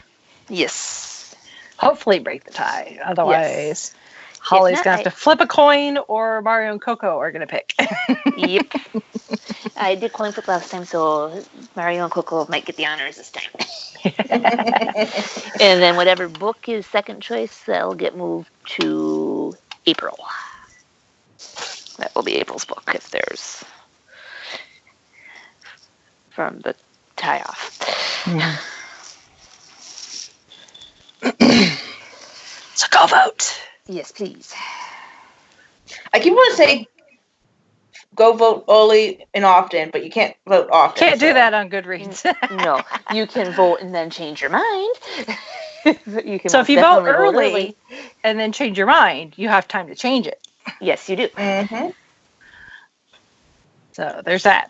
Yes. Hopefully break the tie. Otherwise, Holly's going to have to flip a coin, or Mario and Coco are going to pick. Yep. I did coin flip last time, so Mario and Coco might get the honors this time. And then whatever book is second choice, that'll get moved to April. That will be April's book if there's from the tie-off. Yeah. So go vote. Yes, please. I keep wanting to say go vote early and often, but you can't vote often. Can't do that on Goodreads. No, you can vote and then change your mind. You can so if you vote early and then change your mind, you have time to change it. Yes, you do. Mm-hmm. So there's that.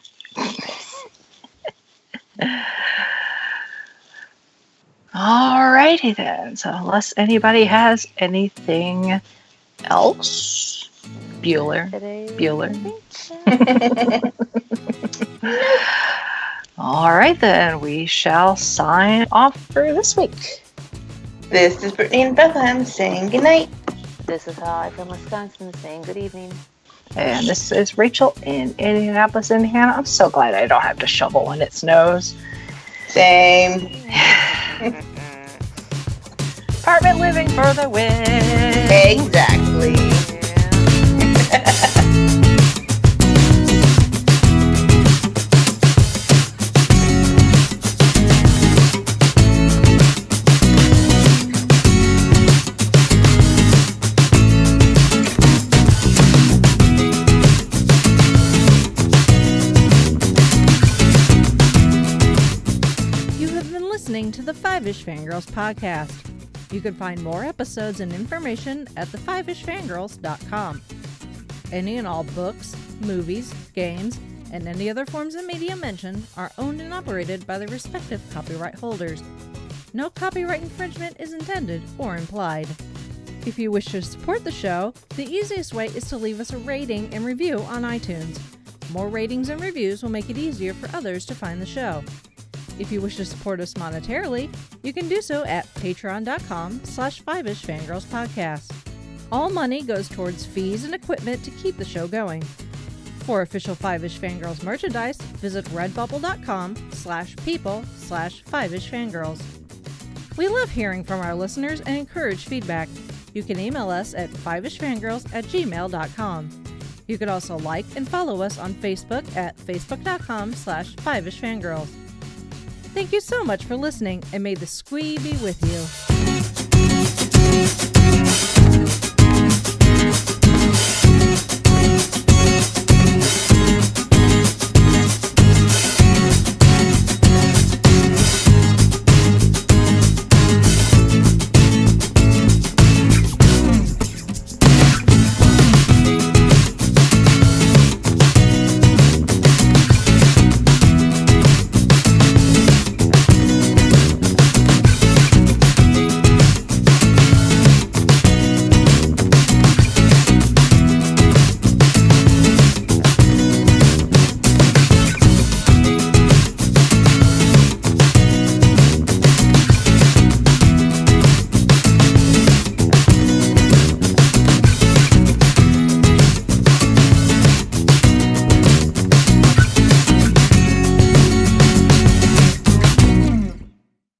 Alrighty then. So unless anybody has anything else, Bueller. All right, then. We shall sign off for this week. This is Brittany in Bethlehem saying goodnight. This is Holly from Wisconsin saying good evening. And this is Rachel in Indianapolis, Indiana. I'm so glad I don't have to shovel when it snows. Same. Apartment living for the win. Exactly. Listening to the Five-ish Fangirls podcast. You can find more episodes and information at thefivishfangirls.com. Any and all books, movies, games, and any other forms of media mentioned are owned and operated by the respective copyright holders. No copyright infringement is intended or implied. If you wish to support the show, the easiest way is to leave us a rating and review on iTunes. More ratings and reviews will make it easier for others to find the show. If you wish to support us monetarily, you can do so at patreon.com/5ishfangirlspodcast. All money goes towards fees and equipment to keep the show going. For official Five-ish Fangirls merchandise, visit redbubble.com/people/5ishfangirls. We love hearing from our listeners and encourage feedback. You can email us at fiveishfangirls@gmail.com. You can also like and follow us on Facebook at facebook.com/5ishfangirls. Thank you so much for listening, and may the squee be with you.